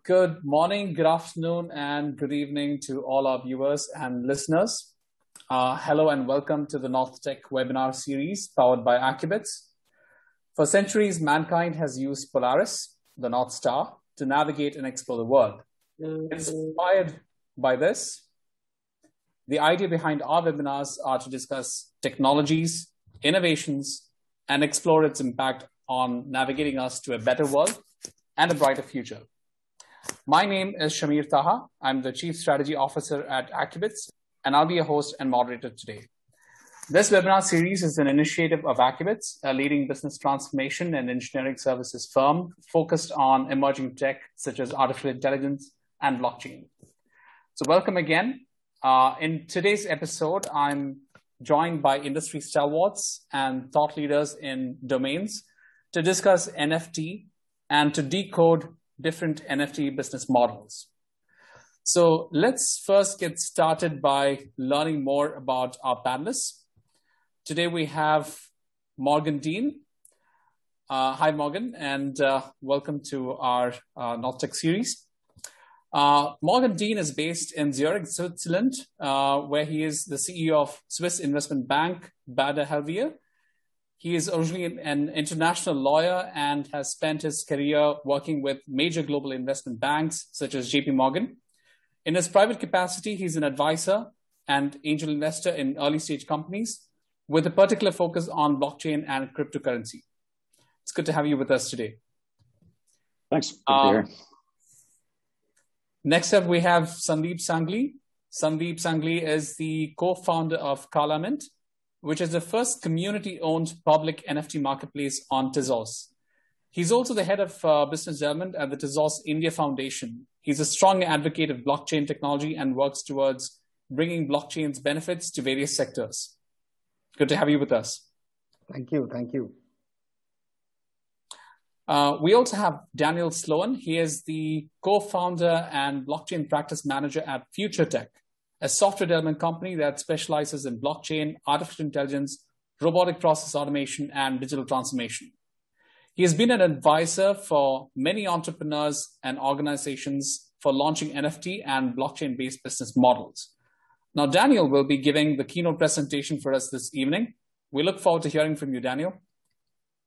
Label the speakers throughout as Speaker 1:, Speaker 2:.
Speaker 1: Good morning, good afternoon, and good evening to all our viewers and listeners. Hello and welcome to the North Tech webinar series powered by Accubits. For centuries, mankind has used Polaris, the North Star, to navigate and explore the world. Inspired by this, the idea behind our webinars are to discuss technologies, innovations, and explore its impact on navigating us to a better world and a brighter future. My name is Shamir Taha. I'm the Chief Strategy Officer at Accubits, and I'll be your host and moderator today. This webinar series is an initiative of Accubits, a leading business transformation and engineering services firm focused on emerging tech such as artificial intelligence and blockchain. So welcome again. In today's episode, I'm joined by industry stalwarts and thought leaders in domains to discuss NFT and to decode different NFT business models. So let's first get started by learning more about our panelists. Today we have Morgan Dean. Hi, Morgan, and welcome to our North Tech series. Morgan Dean is based in Zurich, Switzerland, where he is the CEO of Swiss investment bank, Baader Helvea. He is originally an international lawyer and has spent his career working with major global investment banks such as JP Morgan. In his private capacity, he's an advisor and angel investor in early stage companies with a particular focus on blockchain and cryptocurrency. It's good to have you with us today.
Speaker 2: Thanks. Good to be here.
Speaker 1: Next up, we have Sandeep Sangli. Sandeep Sangli is the co-founder of Mint, which is the first community-owned public NFT marketplace on Tezos. He's also the head of business development at the Tezos India Foundation. He's a strong advocate of blockchain technology and works towards bringing blockchain's benefits to various sectors. Good to have you with us.
Speaker 3: Thank you. Thank you.
Speaker 1: We also have Daniel Sloan. He is the co-founder and blockchain practice manager at FutureTech, a software development company that specializes in blockchain, artificial intelligence, robotic process automation, and digital transformation. He has been an advisor for many entrepreneurs and organizations for launching NFT and blockchain-based business models. Now, Daniel will be giving the keynote presentation for us this evening. We look forward to hearing from you, Daniel.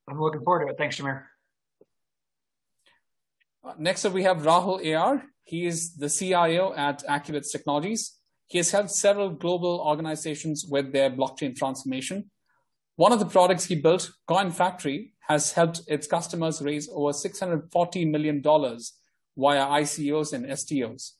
Speaker 4: I'm looking forward to it. Thanks, Shamir.
Speaker 1: Next up, we have Rahul AR. He is the CIO at Accubits Technologies. He has helped several global organizations with their blockchain transformation. One of the products he built, Coin Factory, has helped its customers raise over $640 million via ICOs and STOs.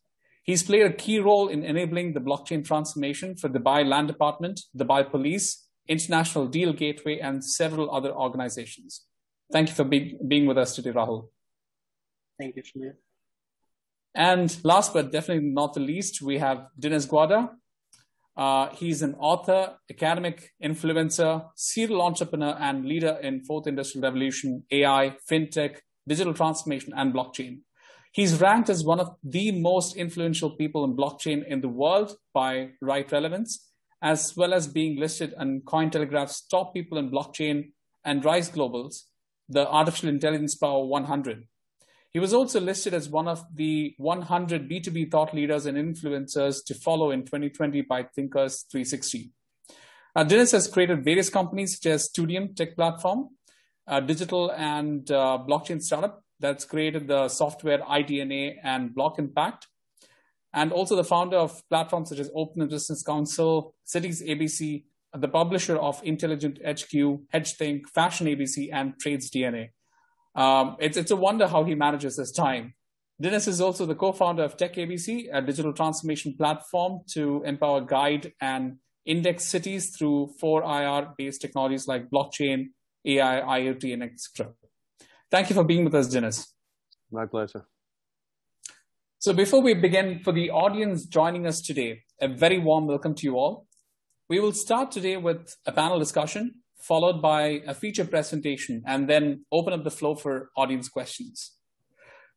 Speaker 1: He's played a key role in enabling the blockchain transformation for the Dubai Land Department, Dubai Police, International Deal Gateway, and several other organizations. Thank you for being with us today, Rahul.
Speaker 5: Thank you, Shamir.
Speaker 1: And last but definitely not the least, we have Dinesh Guada. He's an author, academic, influencer, serial entrepreneur, and leader in Fourth Industrial Revolution, AI, fintech, digital transformation, and blockchain. He's ranked as one of the most influential people in blockchain in the world by Right Relevance, as well as being listed on Cointelegraph's top people in blockchain and Rise Global's, the Artificial Intelligence Power 100. He was also listed as one of the 100 B2B thought leaders and influencers to follow in 2020 by Thinkers 360. Dinesh has created various companies such as Studium Tech Platform, a digital and blockchain startup that's created the software iDNA and Block Impact, and also the founder of platforms such as Open Business Council, Cities ABC, the publisher of Intelligent HQ, HedgeThink, Fashion ABC, and Trades DNA. It's a wonder how he manages his time. Dinesh is also the co-founder of Tech ABC, a digital transformation platform to empower, guide, and index cities through 4IR-based technologies like blockchain, AI, IoT, and etc. Thank you for being with us, Dinesh.
Speaker 2: My pleasure.
Speaker 1: So before we begin, for the audience joining us today, a very warm welcome to you all. We will start today with a panel discussion, followed by a feature presentation, and then open up the floor for audience questions.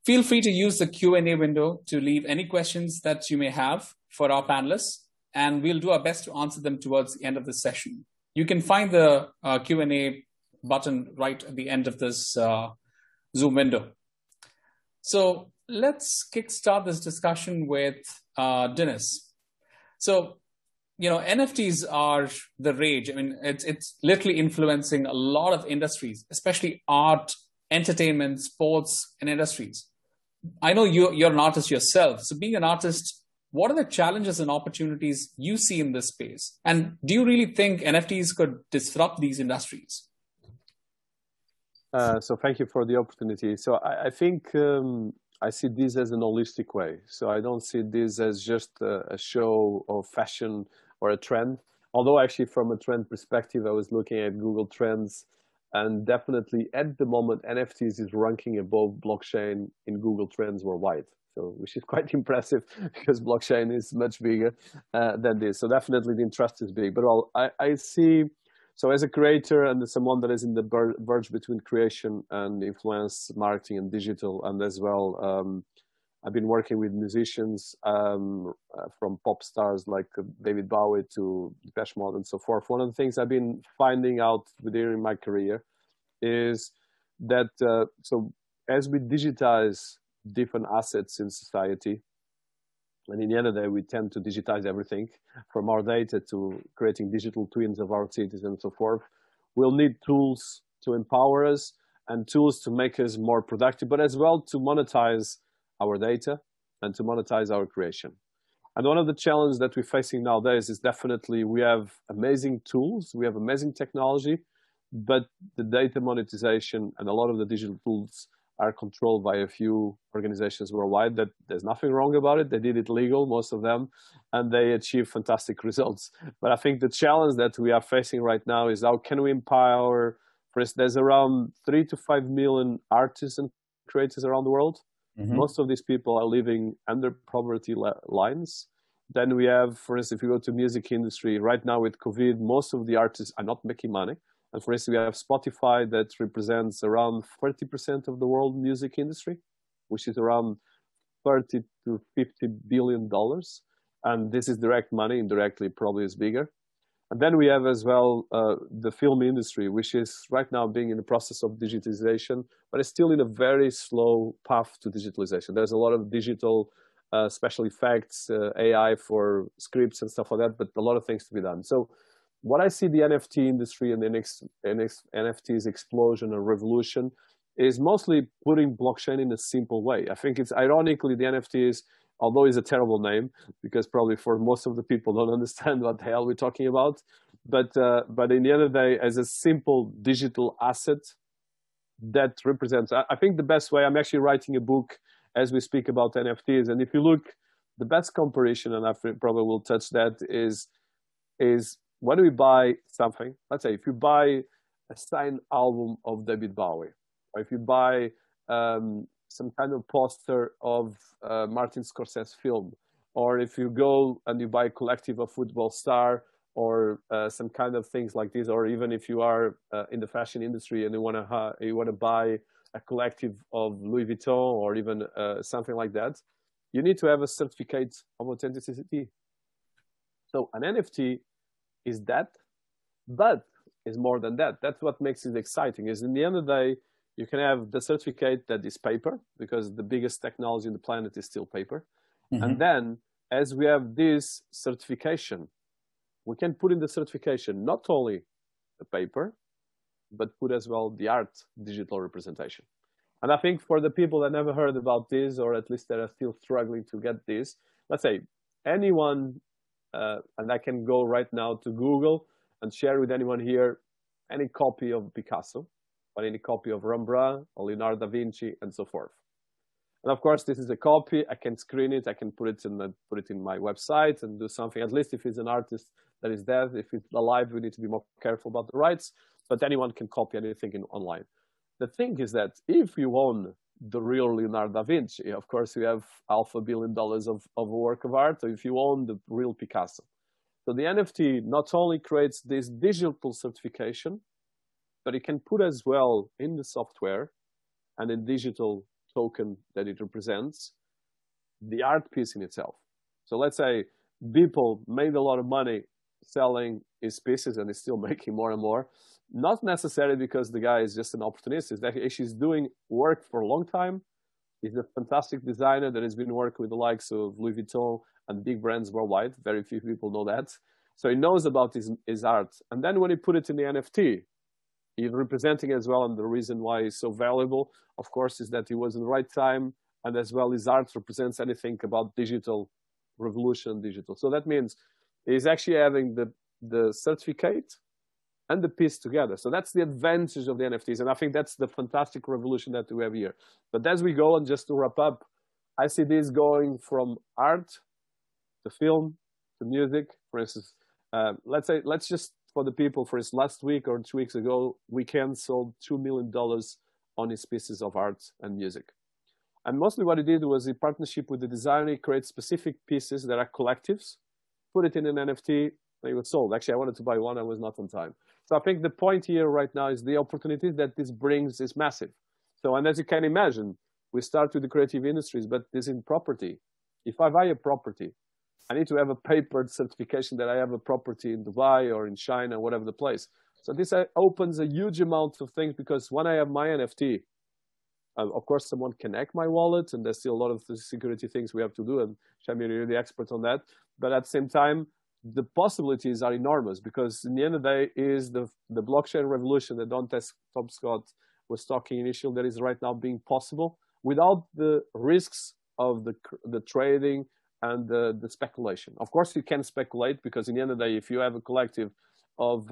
Speaker 1: Feel free to use the Q&A window to leave any questions that you may have for our panelists, and we'll do our best to answer them towards the end of the session. You can find the Q&A button right at the end of this Zoom window. So let's kickstart this discussion with Dennis. So, NFTs are the rage. I mean, it's literally influencing a lot of industries, especially art, entertainment, sports, and industries. I know you're an artist yourself. So being an artist, what are the challenges and opportunities you see in this space? And do you really think NFTs could disrupt these industries?
Speaker 2: So thank you for the opportunity. So I think I see this as an holistic way. So I don't see this as just a show of fashion or a trend. Although actually from a trend perspective, I was looking at Google Trends, and definitely at the moment, NFTs is ranking above blockchain in Google Trends worldwide. So which is quite impressive because blockchain is much bigger than this. So definitely the interest is big. But I see, so as a creator and someone that is in the verge between creation and influence marketing and digital, and as well, I've been working with musicians from pop stars like David Bowie to Depeche Mode and so forth. One of the things I've been finding out within my career is that, so as we digitize different assets in society, and in the end of the day, we tend to digitize everything from our data to creating digital twins of our cities and so forth. We'll need tools to empower us and tools to make us more productive, but as well to monetize our data and to monetize our creation. And one of the challenges that we're facing nowadays is definitely we have amazing tools, we have amazing technology, but the data monetization and a lot of the digital tools are controlled by a few organizations worldwide. That there's nothing wrong about it. They did it legal, most of them, and they achieve fantastic results. But I think the challenge that we are facing right now is how can we empower, for instance, there's around 3 to 5 million artists and creators around the world. Mm-hmm. Most of these people are living under poverty lines. Then we have, for instance, if you go to music industry, right now with COVID, most of the artists are not making money. And for instance, we have Spotify that represents around 30% of the world music industry, which is around 30 to 50 billion dollars. And this is direct money, indirectly probably is bigger. And then we have as well the film industry, which is right now being in the process of digitalization, but it's still in a very slow path to digitalization. There's a lot of digital special effects, AI for scripts and stuff like that, but a lot of things to be done. So what I see the NFT industry and the next NFTs explosion or revolution is mostly putting blockchain in a simple way. I think it's ironically the NFTs, although it's a terrible name because probably for most of the people don't understand what the hell we're talking about, but in the end of the day, as a simple digital asset that represents, I think the best way, I'm actually writing a book as we speak about NFTs, and if you look, the best comparison, and I probably will touch that, is when we buy something, let's say if you buy a signed album of David Bowie, or if you buy some kind of poster of Martin Scorsese film, or if you go and you buy a collective of football star, or some kind of things like this, or even if you are in the fashion industry and you want to buy a collective of Louis Vuitton, or even something like that, you need to have a certificate of authenticity. So an NFT is that, but is more than that. That's what makes it exciting, is in the end of the day, you can have the certificate that is paper, because the biggest technology on the planet is still paper. Mm-hmm. And then, as we have this certification, we can put in the certification not only the paper, but put as well the art digital representation. And I think for the people that never heard about this, or at least that are still struggling to get this, let's say anyone, and I can go right now to Google and share with anyone here any copy of Picasso, or any copy of Rembrandt, or Leonardo da Vinci, and so forth. And of course, this is a copy. I can screen it. I can put it in my website and do something. At least if it's an artist that is dead, if it's alive, we need to be more careful about the rights. But anyone can copy anything online. The thing is that if you own the real Leonardo da Vinci, of course, you have $500 million of a work of art. So if you own the real Picasso, so the NFT not only creates this digital certification, but it can put as well in the software and a digital token that it represents the art piece in itself. So let's say Beeple made a lot of money selling his pieces and is still making more and more, not necessarily because the guy is just an opportunist, is that he's doing work for a long time, He's a fantastic designer that has been working with the likes of Louis Vuitton and big brands worldwide. Very few people know that. So he knows about his art. And then when he put it in the NFT, he's representing as well, and the reason why he's so valuable, of course, is that he was in the right time, and as well his art represents anything about digital revolution, digital. So that means he's actually having the certificate and the piece together. So that's the advantage of the NFTs, and I think that's the fantastic revolution that we have here. But as we go, and just to wrap up, I see this going from art to film to music. For instance, let's just, for the people, for instance, last week or 2 weeks ago, Weeknd sold $2 million on his pieces of art and music. And mostly what he did was, in partnership with the designer, he created specific pieces that are collectives, put it in an NFT, and it was sold. Actually, I wanted to buy one, I was not on time. So I think the point here right now is the opportunity that this brings is massive. So, and as you can imagine, we start with the creative industries, but this in property. If I buy a property, I need to have a papered certification that I have a property in Dubai or in China, whatever the place. So this opens a huge amount of things, because when I have my NFT, of course, someone can hack my wallet, and there's still a lot of the security things we have to do, and Shamir, you're the expert on that. But at the same time, the possibilities are enormous, because in the end of the day is the blockchain revolution that Tom Scott was talking initially, that is right now being possible without the risks of the trading and the speculation. Of course, you can speculate, because in the end of the day, if you have a collective of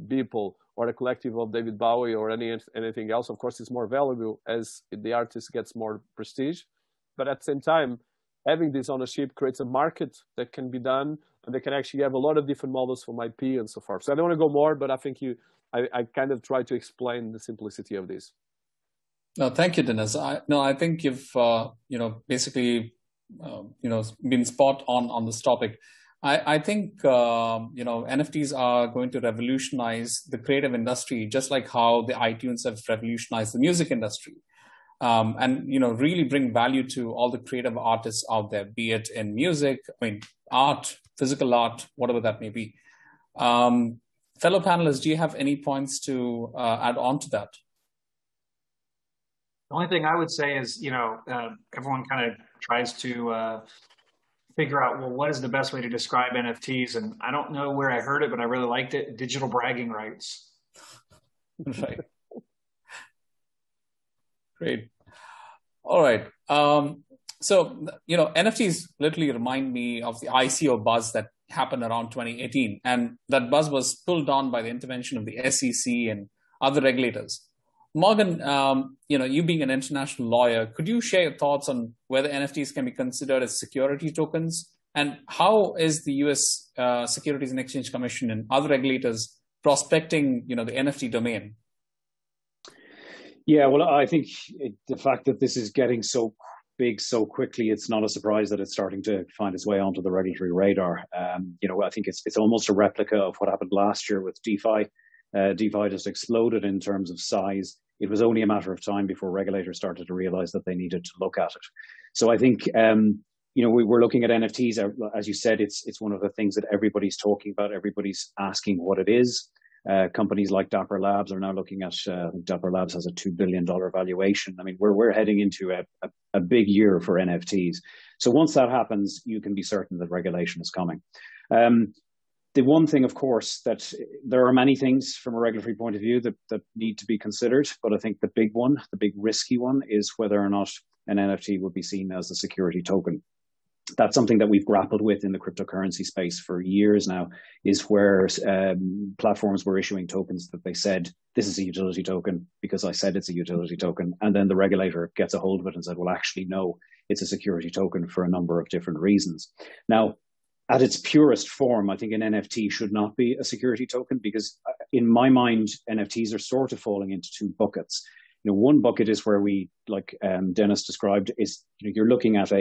Speaker 2: people or a collective of David Bowie or anything else, of course, it's more valuable as the artist gets more prestige. But at the same time, having this ownership creates a market that can be done, and they can actually have a lot of different models from IP and so forth. So I don't want to go more, but I think I kind of try to explain the simplicity of this.
Speaker 1: No, thank you, Dennis. I think you've basically been spot on this topic. I think NFTs are going to revolutionize the creative industry, just like how the iTunes have revolutionized the music industry. And really bring value to all the creative artists out there, be it in music, art, physical art, whatever that may be. Fellow panelists, do you have any points to add on to that?
Speaker 4: The only thing I would say is, everyone kind of tries to figure out, well, what is the best way to describe NFTs? And I don't know where I heard it, but I really liked it. Digital bragging rights.
Speaker 1: Right. Great. All right. So, NFTs literally remind me of the ICO buzz that happened around 2018. And that buzz was pulled on by the intervention of the SEC and other regulators. Morgan, you being an international lawyer, could you share your thoughts on whether NFTs can be considered as security tokens? And how is the US Securities and Exchange Commission and other regulators prospecting, the NFT domain?
Speaker 3: Yeah, well, I think the fact that this is getting so big so quickly, it's not a surprise that it's starting to find its way onto the regulatory radar. I think it's almost a replica of what happened last year with DeFi. DeFi just exploded in terms of size. It was only a matter of time before regulators started to realize that they needed to look at it. So I think, we're looking at NFTs. As you said, it's one of the things that everybody's talking about. Everybody's asking what it is. Companies like Dapper Labs are now looking at, Dapper Labs has a $2 billion valuation. I mean, we're heading into a big year for NFTs. So once that happens, you can be certain that regulation is coming. The one thing, of course, that there are many things from a regulatory point of view that need to be considered, but I think the big one, the big risky one, is whether or not an NFT would be seen as a security token. That's something that we've grappled with in the cryptocurrency space for years now, is where platforms were issuing tokens that they said, this is a utility token because I said it's a utility token. And then the regulator gets a hold of it and said, well, actually, no, it's a security token for a number of different reasons. Now, at its purest form, I think an NFT should not be a security token, because in my mind, NFTs are sort of falling into two buckets. One bucket is where we, like Dennis described, is you're looking at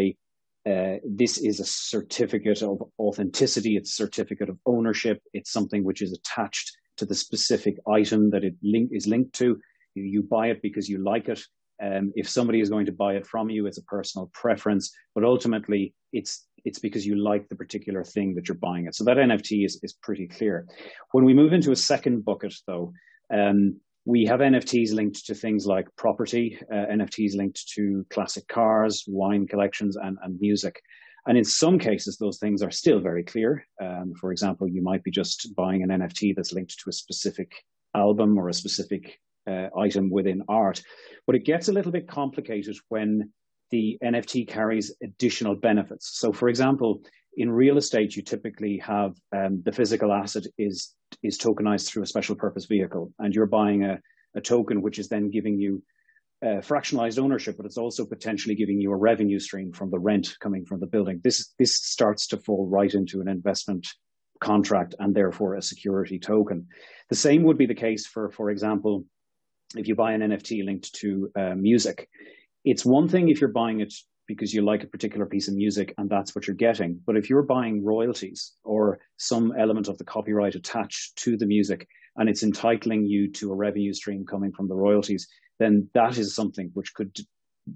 Speaker 3: this is a certificate of authenticity, it's a certificate of ownership, it's something which is attached to the specific item that it is linked to. You buy it because you like it. If somebody is going to buy it from you, it's a personal preference, but ultimately it's because you like the particular thing that you're buying it. So that NFT is pretty clear. When we move into a second bucket, though, We have NFTs linked to things like property, NFTs linked to classic cars, wine collections, and music. And in some cases, those things are still very clear. For example, you might be just buying an NFT that's linked to a specific album or a specific item within art. But it gets a little bit complicated when the NFT carries additional benefits. So, for example, in real estate, you typically have the physical asset is tokenized through a special purpose vehicle, and you're buying a token which is then giving you fractionalized ownership, but it's also potentially giving you a revenue stream from the rent coming from the building. This starts to fall right into an investment contract and therefore a security token. The same would be the case for example, if you buy an NFT linked to music. It's one thing if you're buying it because you like a particular piece of music and that's what you're getting. But if you're buying royalties or some element of the copyright attached to the music and it's entitling you to a revenue stream coming from the royalties, then that is something which could,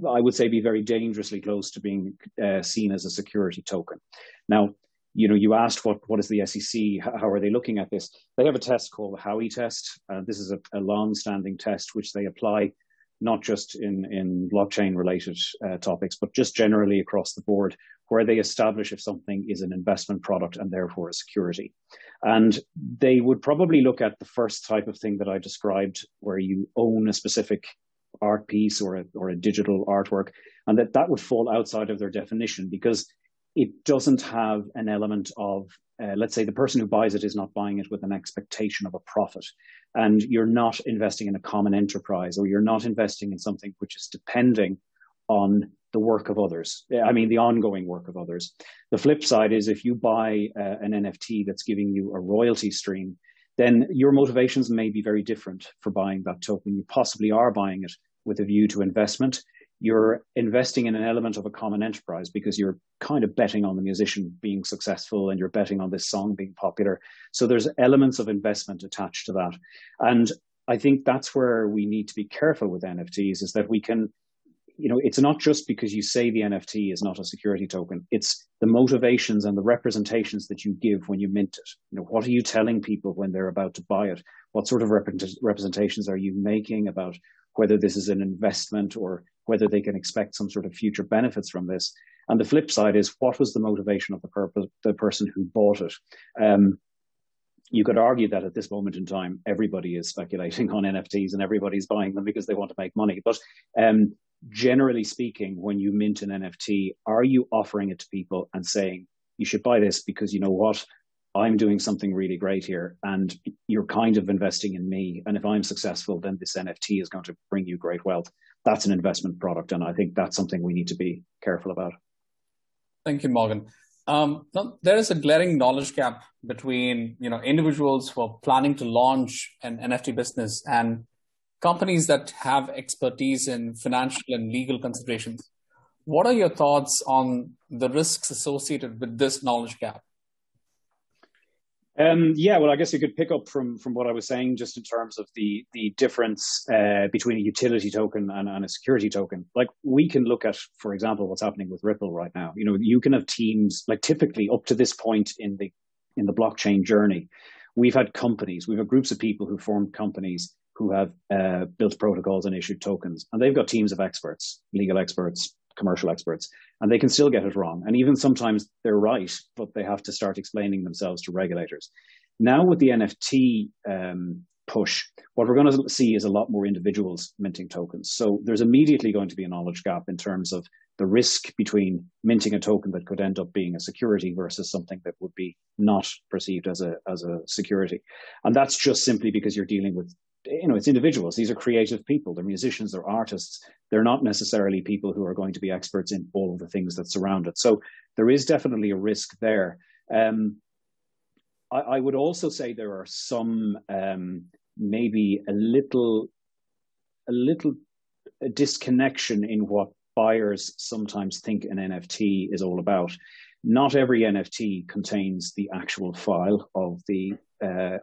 Speaker 3: I would say, be very dangerously close to being seen as a security token. Now, you asked what is the SEC, how are they looking at this? They have a test called the Howey test. This is a long-standing test which they apply not just in blockchain-related topics, but just generally across the board, where they establish if something is an investment product and therefore a security. And they would probably look at the first type of thing that I described, where you own a specific art piece or a digital artwork, and that would fall outside of their definition because it doesn't have an element of, let's say the person who buys it is not buying it with an expectation of a profit. And you're not investing in a common enterprise, or you're not investing in something which is depending on the work of others. I mean, the ongoing work of others. The flip side is if you buy an NFT that's giving you a royalty stream, then your motivations may be very different for buying that token. You possibly are buying it with a view to investment. You're investing in an element of a common enterprise because you're kind of betting on the musician being successful and you're betting on this song being popular. So there's elements of investment attached to that. And I think that's where we need to be careful with NFTs, is that we can, it's not just because you say the NFT is not a security token. It's the motivations and the representations that you give when you mint it. What are you telling people when they're about to buy it? What sort of representations are you making about whether this is an investment or whether they can expect some sort of future benefits from this? And the flip side is, what was the motivation of the person who bought it? You could argue that at this moment in time, everybody is speculating on NFTs and everybody's buying them because they want to make money. But generally speaking, when you mint an NFT, are you offering it to people and saying, you should buy this because you know what? I'm doing something really great here and you're kind of investing in me. And if I'm successful, then this NFT is going to bring you great wealth. That's an investment product. And I think that's something we need to be careful about.
Speaker 1: Thank you, Morgan. There is a glaring knowledge gap between individuals who are planning to launch an NFT business and companies that have expertise in financial and legal considerations. What are your thoughts on the risks associated with this knowledge gap?
Speaker 3: Well, I guess you could pick up from what I was saying just in terms of the difference between a utility token and a security token. Like, we can look at, for example, what's happening with Ripple right now. You can have teams, like typically up to this point in the blockchain journey, we've had groups of people who formed companies who have built protocols and issued tokens, and they've got teams of experts, legal experts, commercial experts, and they can still get it wrong. And even sometimes they're right, but they have to start explaining themselves to regulators. Now with the NFT push, what we're going to see is a lot more individuals minting tokens. So there's immediately going to be a knowledge gap in terms of the risk between minting a token that could end up being a security versus something that would be not perceived as a security. And that's just simply because you're dealing with, it's individuals. These are creative people. They're musicians, they're artists. They're not necessarily people who are going to be experts in all of the things that surround it. So there is definitely a risk there. I would also say there are some maybe a little disconnection in what buyers sometimes think an NFT is all about. Not every NFT contains the actual file of the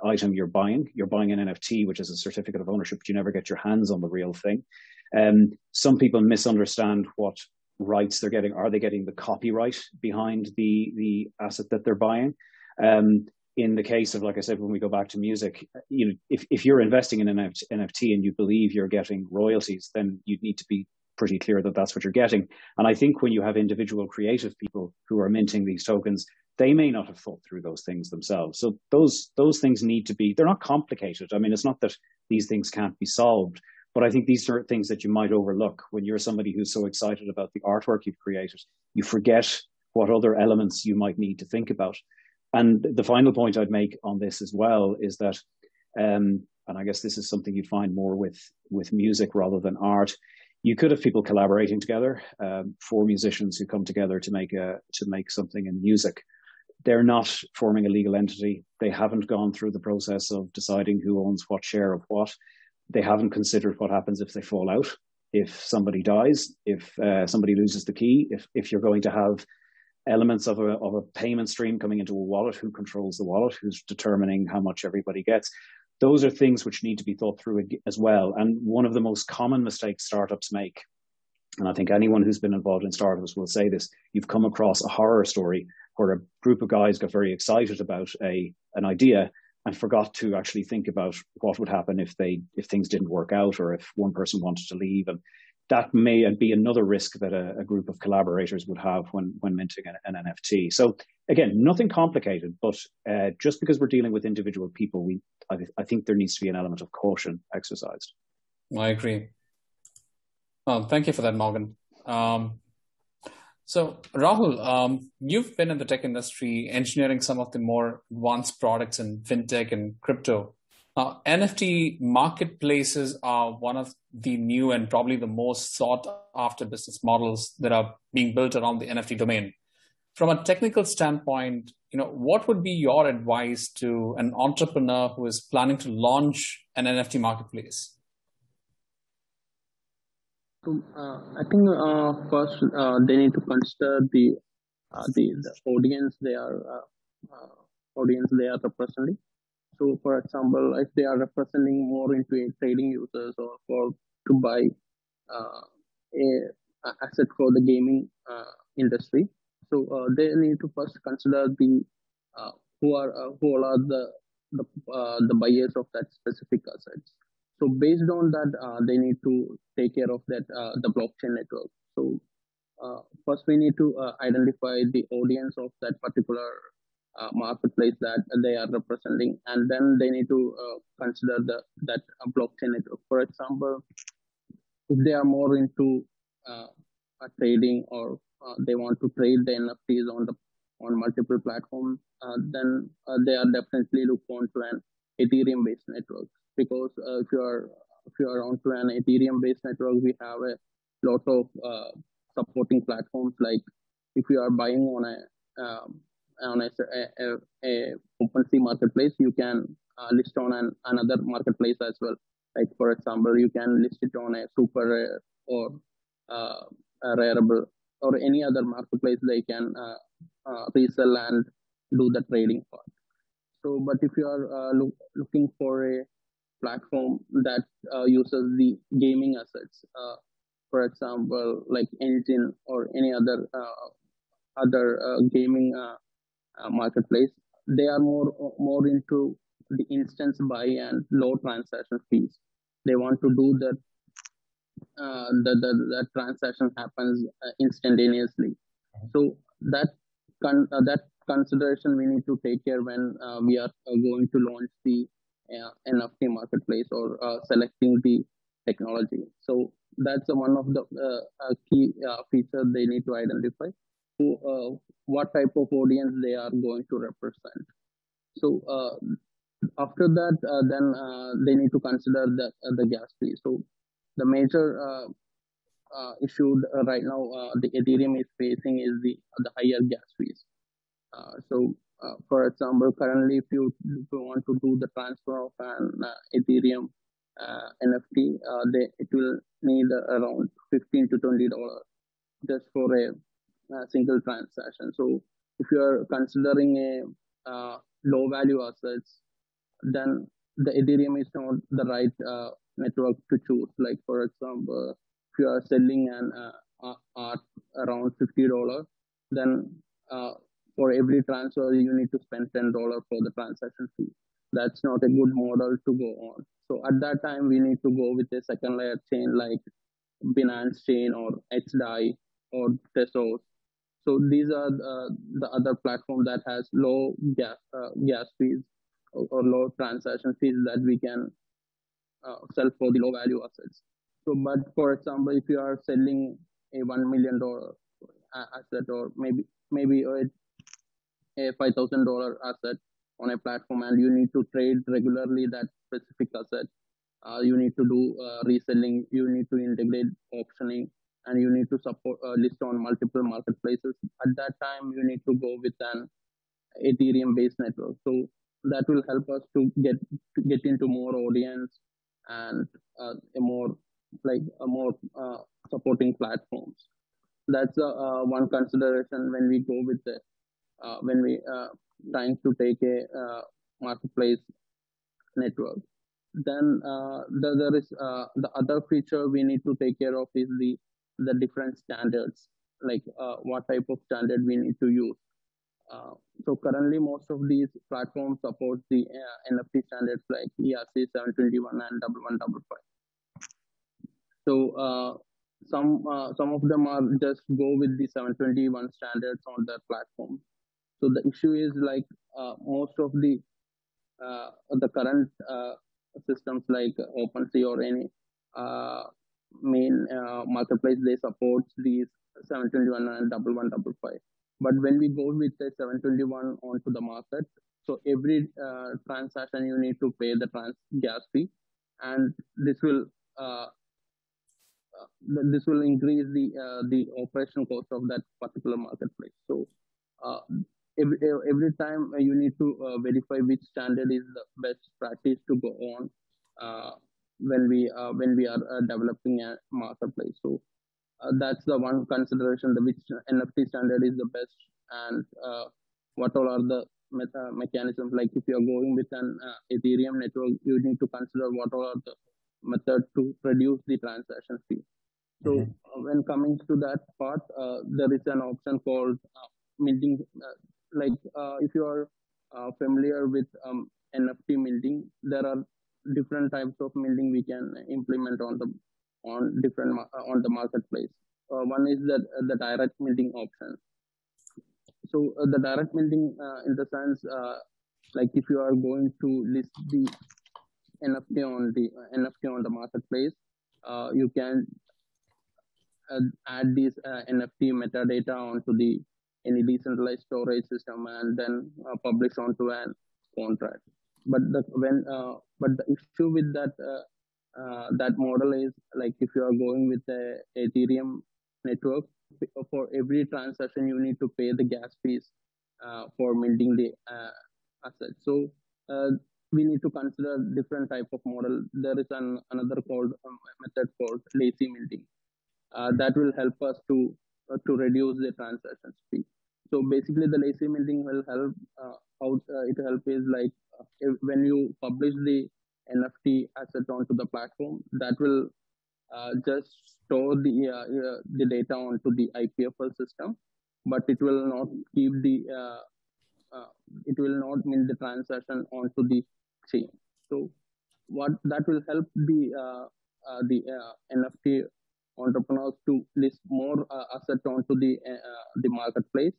Speaker 3: item you're buying. You're buying an NFT, which is a certificate of ownership, but you never get your hands on the real thing. Some people misunderstand what rights they're getting. Are they getting the copyright behind the asset that they're buying? in the case of, like I said, when we go back to music, if you're investing in an NFT and you believe you're getting royalties, then you'd need to be pretty clear that that's what you're getting. And I think when you have individual creative people who are minting these tokens, they may not have thought through those things themselves. So those things need to be, they're not complicated. I mean, it's not that these things can't be solved, but I think these are things that you might overlook when you're somebody who's so excited about the artwork you've created. You forget what other elements you might need to think about. And the final point I'd make on this as well is that, and I guess this is something you'd find more with music rather than art, you could have people collaborating together, 4 musicians who come together to make something in music. They're not forming a legal entity. They haven't gone through the process of deciding who owns what share of what. They haven't considered what happens if they fall out, if somebody dies, if somebody loses the key, if you're going to have elements of a payment stream coming into a wallet, who controls the wallet, who's determining how much everybody gets. Those are things which need to be thought through as well. And one of the most common mistakes startups make, and I think anyone who's been involved in startups will say this, you've come across a horror story where a group of guys got very excited about an idea and forgot to actually think about what would happen if things didn't work out, or if one person wanted to leave. And that may be another risk that a group of collaborators would have when minting an NFT. So again, nothing complicated, but just because we're dealing with individual people, I think there needs to be an element of caution exercised.
Speaker 1: I agree. Well, thank you for that, Morgan. So Rahul, you've been in the tech industry engineering some of the more advanced products in fintech and crypto. NFT marketplaces are one of the new and probably the most sought after business models that are being built around the NFT domain. From a technical standpoint, what would be your advice to an entrepreneur who is planning to launch an NFT marketplace?
Speaker 5: So I think first they need to consider the audience they are representing. So, for example, if they are representing more into trading users or to buy a asset for the gaming industry, so they need to first consider the who are the buyers of that specific assets. So based on that, they need to take care of that the blockchain network. So first we need to identify the audience of that particular marketplace that they are representing, and then they need to consider that blockchain network. For example, if they are more into trading, or they want to trade the NFTs on multiple platforms, then they are definitely look onto an Ethereum based network, because if you are onto an Ethereum based network, we have a lot of supporting platforms. Like if you are buying on a OpenSea marketplace, you can list on another marketplace as well. Like for example, you can list it on a super rare or a rareable or any other marketplace. They can resell and do the trading part. So, but if you are looking for a platform that uses the gaming assets, for example, like Engine or any other gaming marketplace, they are more into the instance buy and low transaction fees. They want to do that the transaction happens instantaneously. So that consideration we need to take care when we are going to launch the NFT marketplace or selecting the technology. So that's one of the key features they need to identify. What type of audience they are going to represent. So after that, then they need to consider the gas fee. So the major issue right now the Ethereum is facing is the higher gas fees. So for example, currently if you want to do the transfer of an Ethereum NFT, it will need around $15 to $20 just for a single transaction. So if you are considering a low value assets, then the Ethereum is not the right network to choose. Like for example, if you are selling an art around $50, then for every transfer, you need to spend $10 for the transaction fee. That's not a good model to go on. So at that time, we need to go with a second layer chain like Binance chain or HDAI or Tesos. So these are the other platform that has low gas fees or low transaction fees that we can sell for the low value assets. So, but for example, if you are selling a $1 million asset or maybe a $5,000 asset on a platform, and you need to trade regularly that specific asset, you need to do reselling, you need to integrate auctioning, and you need to support list on multiple marketplaces. At that time, you need to go with an Ethereum based network. So that will help us to get into more audience and a more supporting platforms. That's one consideration when we go with the when we trying to take a marketplace network. Then there is the other feature we need to take care of is the different standards, like what type of standard we need to use. So currently, most of these platforms support the NFT standards like ERC 721 and 1155. So some of them are just go with the 721 standards on their platform. So the issue is like most of the current systems like OpenSea or any main marketplace, they support these 721 and 1155. But when we go with the 721 onto the market, so every transaction you need to pay the gas fee, and this will increase the operational cost of that particular marketplace. So every time you need to verify which standard is the best practice to go on when we are developing a marketplace. So that's the one consideration, which NFT standard is the best, and what all are the mechanisms. Like if you are going with an Ethereum network, you need to consider what all are the methods to reduce the transaction fee. So when coming to that part, there is an option called minting. If you are familiar with NFT minting, there are different types of minting we can implement on the marketplace. One is the direct minting option. So the direct minting, in the sense, like if you are going to list the NFT on the marketplace, you can add these NFT metadata onto any decentralized storage system and then publish onto an contract. But the issue with that model is, like if you are going with the Ethereum network, for every transaction you need to pay the gas fees for minting the asset. So we need to consider different type of model. There is another method called lazy minting that will help us to reduce the transaction fee. So basically, the lazy minting will help. How it help is like when you publish the NFT asset onto the platform, that will just store the data onto the IPFL system, but it will not keep it will not mint the transaction onto the chain. So what that will help the NFT entrepreneurs to list more assets onto the marketplace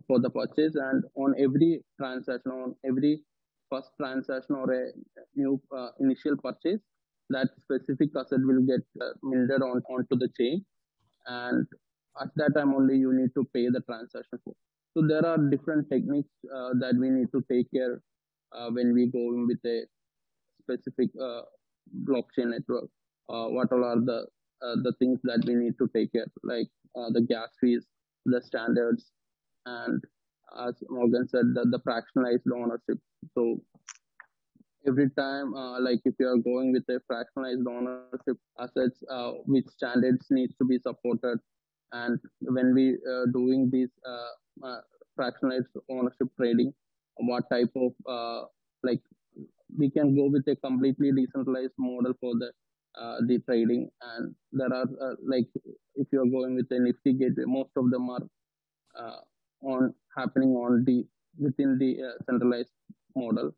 Speaker 5: for the purchase, and on every transaction, on every first transaction or a new initial purchase, that specific asset will get minted onto the chain, and at that time only you need to pay the transaction for. So there are different techniques that we need to take care when we go in with a specific blockchain network. What all are the things that we need to take care, like the gas fees, the standards, and as Morgan said, the fractionalized ownership. So every time, like if you are going with a fractionalized ownership assets, which standards needs to be supported, and when we doing this fractionalized ownership trading, what type of like we can go with a completely decentralized model for the trading, and there are like if you are going with a Nifty gateway, most of them are on happening on the within the centralized model.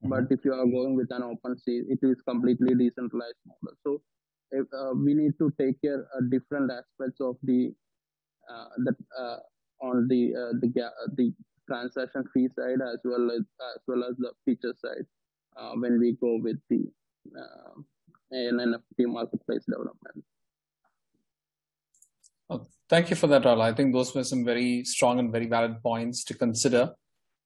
Speaker 5: But if you are going with an OpenSea, it is completely decentralized model. So if, we need to take care of different aspects of the that on the transaction fee side as well as the feature side when we go with the an NFT marketplace development.
Speaker 1: Thank you for that, Rahul. I think those were some very strong and very valid points to consider.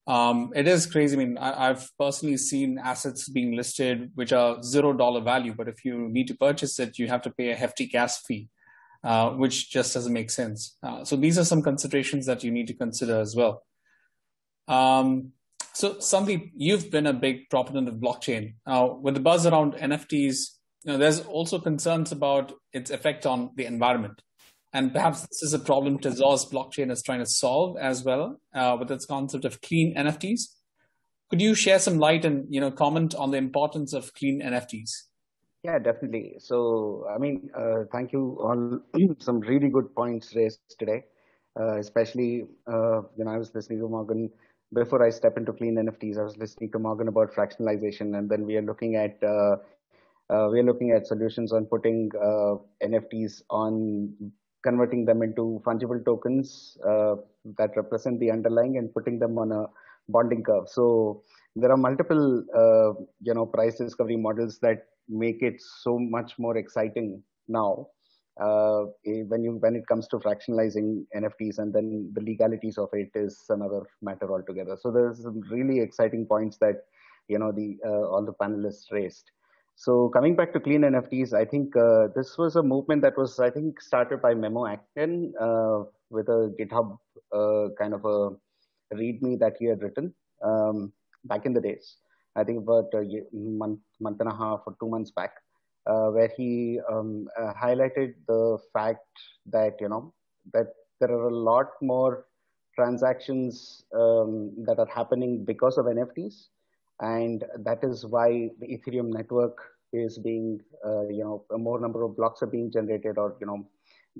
Speaker 1: It is crazy. I mean, I've personally seen assets being listed which are $0 value, but if you need to purchase it, you have to pay a hefty gas fee, which just doesn't make sense. So these are some considerations that you need to consider as well. So Sandeep, you've been a big proponent of blockchain. With the buzz around NFTs, there's also concerns about its effect on the environment. And perhaps this is a problem Tezos blockchain is trying to solve as well with its concept of clean NFTs. Could you share some light and comment on the importance of clean NFTs?
Speaker 6: Yeah, definitely. So, I mean, thank you all. Some really good points raised today, especially, I was listening to Morgan before I step into clean NFTs. I was listening to Morgan about fractionalization, and then we are looking at solutions on putting NFTs on converting them into fungible tokens that represent the underlying and putting them on a bonding curve. So there are multiple, price discovery models that make it so much more exciting now when it comes to fractionalizing NFTs, and then the legalities of it is another matter altogether. So there's some really exciting points that all the panelists raised. So coming back to clean NFTs, I think this was a movement that was, I think, started by Memo Acton with a GitHub kind of a README that he had written back in the days. I think about a month and a half or 2 months back, where he highlighted the fact that that there are a lot more transactions that are happening because of NFTs. And that is why the Ethereum network is being, more number of blocks are being generated, or,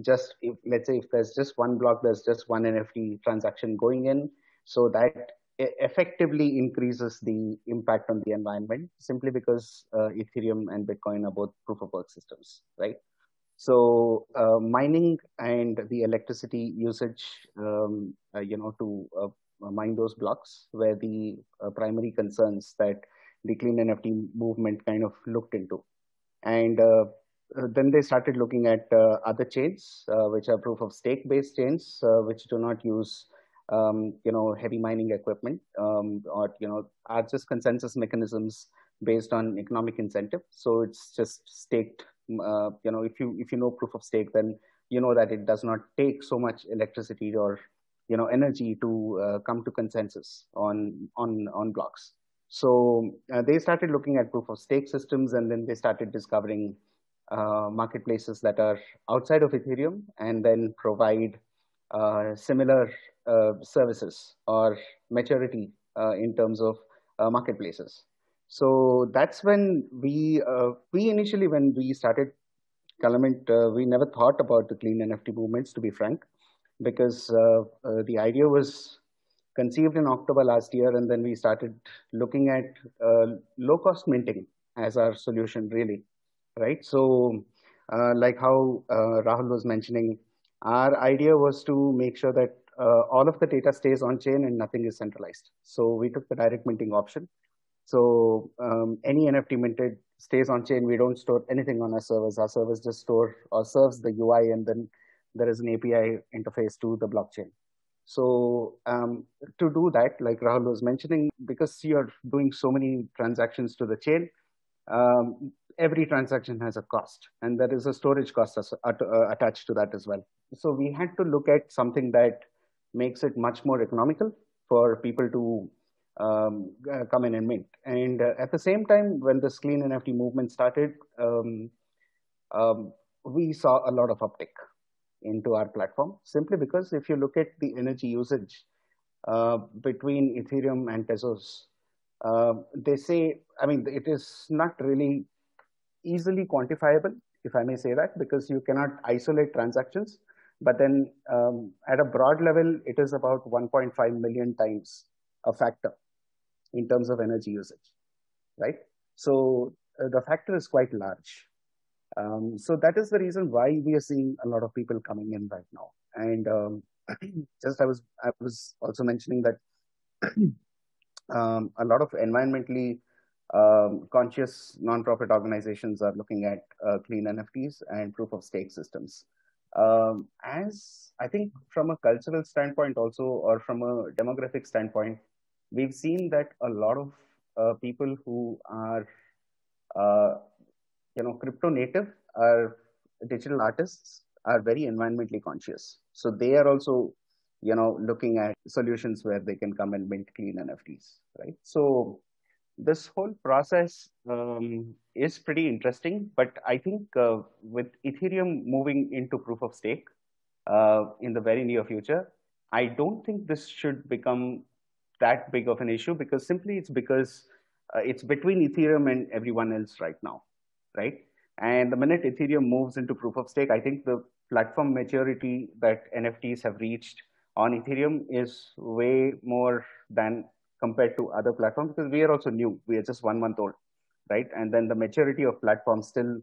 Speaker 6: just let's say if there's just one block, there's just one NFT transaction going in. So that effectively increases the impact on the environment simply because Ethereum and Bitcoin are both proof of work systems, right? So mining and the electricity usage, to mine those blocks were the primary concerns that the clean NFT movement kind of looked into. And then they started looking at other chains, which are proof of stake based chains, which do not use heavy mining equipment, or are just consensus mechanisms based on economic incentive. So it's just staked. If you know proof of stake, then you know that it does not take so much electricity or energy to come to consensus on blocks. So they started looking at proof of stake systems, and then they started discovering marketplaces that are outside of Ethereum and then provide similar services or maturity in terms of marketplaces. So that's when we initially, when we started Calumet, we never thought about the clean NFT movements, to be frank, because the idea was conceived in October last year, and then we started looking at low-cost minting as our solution, really, right? So like how Rahul was mentioning, our idea was to make sure that all of the data stays on-chain and nothing is centralized. So we took the direct minting option. So any NFT minted stays on-chain. We don't store anything on our servers. Our servers just store or serves the UI, and then there is an API interface to the blockchain. So to do that, like Rahul was mentioning, because you're doing so many transactions to the chain, every transaction has a cost, and there is a storage cost attached to that as well. So we had to look at something that makes it much more economical for people to come in and mint. And at the same time, when this clean NFT movement started, we saw a lot of uptick into our platform, simply because if you look at the energy usage between Ethereum and Tezos, they say, I mean, it is not really easily quantifiable, if I may say that, because you cannot isolate transactions. But then at a broad level, it is about 1.5 million times a factor in terms of energy usage, right? So the factor is quite large. So that is the reason why we are seeing a lot of people coming in right now. And I was also mentioning that a lot of environmentally conscious non-profit organizations are looking at clean NFTs and proof of stake systems. As I think from a cultural standpoint also, or from a demographic standpoint, we've seen that a lot of people who are crypto native are digital artists are very environmentally conscious. So they are also looking at solutions where they can come and mint clean NFTs, right? So this whole process is pretty interesting, but I think with Ethereum moving into proof of stake in the very near future, I don't think this should become that big of an issue, because it's between Ethereum and everyone else right now, right? And the minute Ethereum moves into proof of stake, I think the platform maturity that NFTs have reached on Ethereum is way more than compared to other platforms, because we are also new. We are just 1 month old, right? And then the maturity of platforms still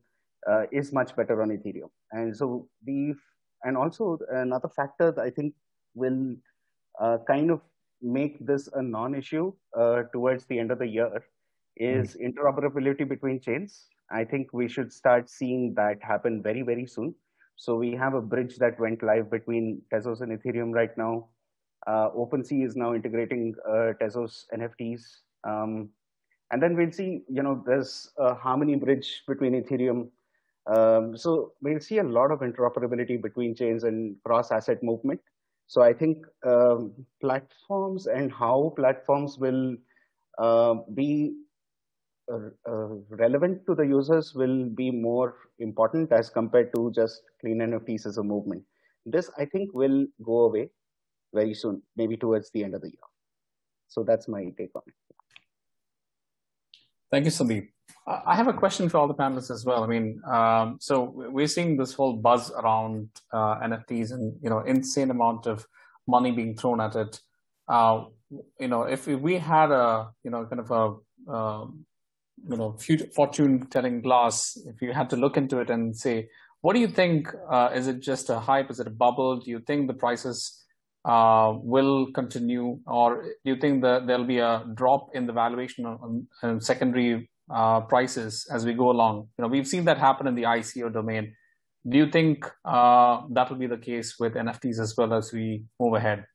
Speaker 6: is much better on Ethereum. And so and also another factor that I think will kind of make this a non-issue towards the end of the year is interoperability between chains. I think we should start seeing that happen very, very soon. So we have a bridge that went live between Tezos and Ethereum right now. OpenSea is now integrating Tezos NFTs. And then we'll see, there's a Harmony bridge between Ethereum. So we'll see a lot of interoperability between chains and cross-asset movement. So I think platforms and how platforms will be relevant to the users will be more important as compared to just clean NFTs as a movement. This, I think, will go away very soon, maybe towards the end of the year. So that's my take on it.
Speaker 1: Thank you, Sandeep. I have a question for all the panelists as well. I mean, so we're seeing this whole buzz around NFTs and, insane amount of money being thrown at it. If we had a, kind of a, fortune-telling glass, if you had to look into it and say, what do you think? Is it just a hype? Is it a bubble? Do you think the prices will continue, or do you think that there'll be a drop in the valuation on secondary prices as we go along? We've seen that happen in the ICO domain. Do you think that will be the case with NFTs as well as we move ahead?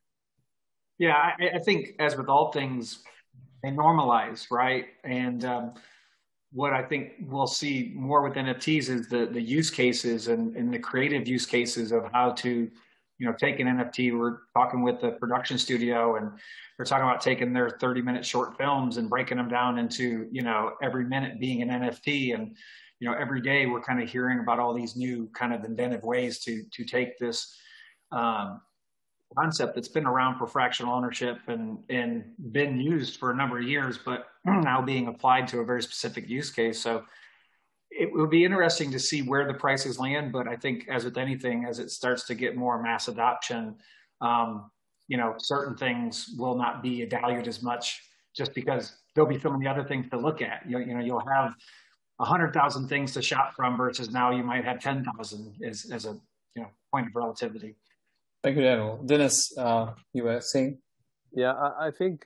Speaker 4: Yeah, I think as with all things, they normalize, right? And what I think we'll see more with NFTs is the use cases and the creative use cases of how to, take an NFT. We're talking with the production studio, and we're talking about taking their 30-minute short films and breaking them down into, every minute being an NFT. And, every day we're kind of hearing about all these new kind of inventive ways to take this concept that's been around for fractional ownership and been used for a number of years, but now being applied to a very specific use case. So it will be interesting to see where the prices land. But I think, as with anything, as it starts to get more mass adoption, certain things will not be valued as much, just because there'll be so many other things to look at. You'll have 100,000 things to shop from versus now you might have 10,000 as a point of relativity.
Speaker 1: Thank you, Daniel. Dennis, you were saying?
Speaker 2: Yeah, I think,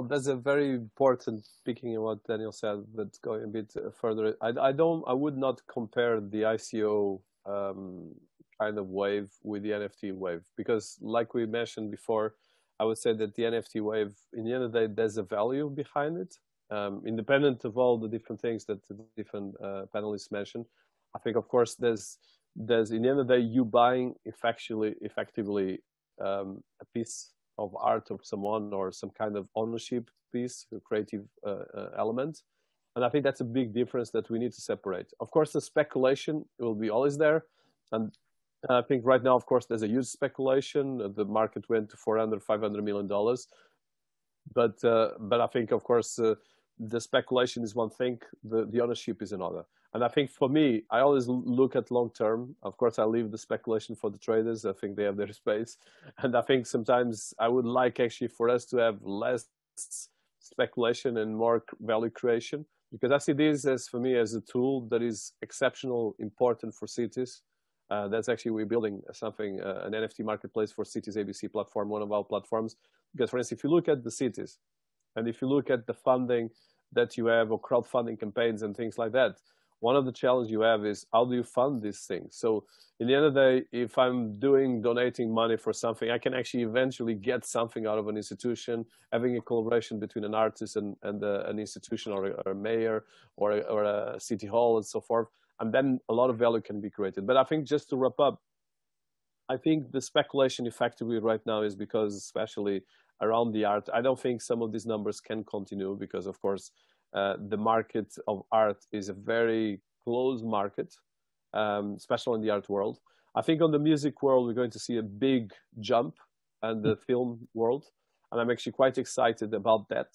Speaker 2: there's a very important, speaking of what Daniel said, that's going a bit further. I would not compare the ICO kind of wave with the NFT wave, because like we mentioned before, I would say that the NFT wave, in the end of the day, there's a value behind it, independent of all the different things that the different panelists mentioned. I think, of course, there's in the end of the day, you buying effectively a piece of art of someone, or some kind of ownership piece, a creative element. And I think that's a big difference that we need to separate. Of course, the speculation will be always there. And I think right now, of course, there's a huge speculation. The market went to $400, $500 million. But I think, of course, the speculation is one thing, the ownership is another. And I think for me, I always look at long term. Of course, I leave the speculation for the traders. I think they have their space. And I think sometimes I would like actually for us to have less speculation and more value creation, because I see this as, for me, as a tool that is exceptional, important for cities. That's actually, we're building something, an NFT marketplace for cities ABC platform, one of our platforms. Because for instance, if you look at the cities, and if you look at the funding that you have, or crowdfunding campaigns and things like that, one of the challenges you have is how do you fund these things? So in the end of the day, if I'm donating money for something, I can actually eventually get something out of an institution, having a collaboration between an artist and an institution, or a mayor, or a city hall, and so forth. And then a lot of value can be created. But I think, just to wrap up, I think the speculation effectively right now is because, especially around the art, I don't think some of these numbers can continue, because of course the market of art is a very closed market, especially in the art world. I think on the music world, we're going to see a big jump, and the film world. And I'm actually quite excited about that,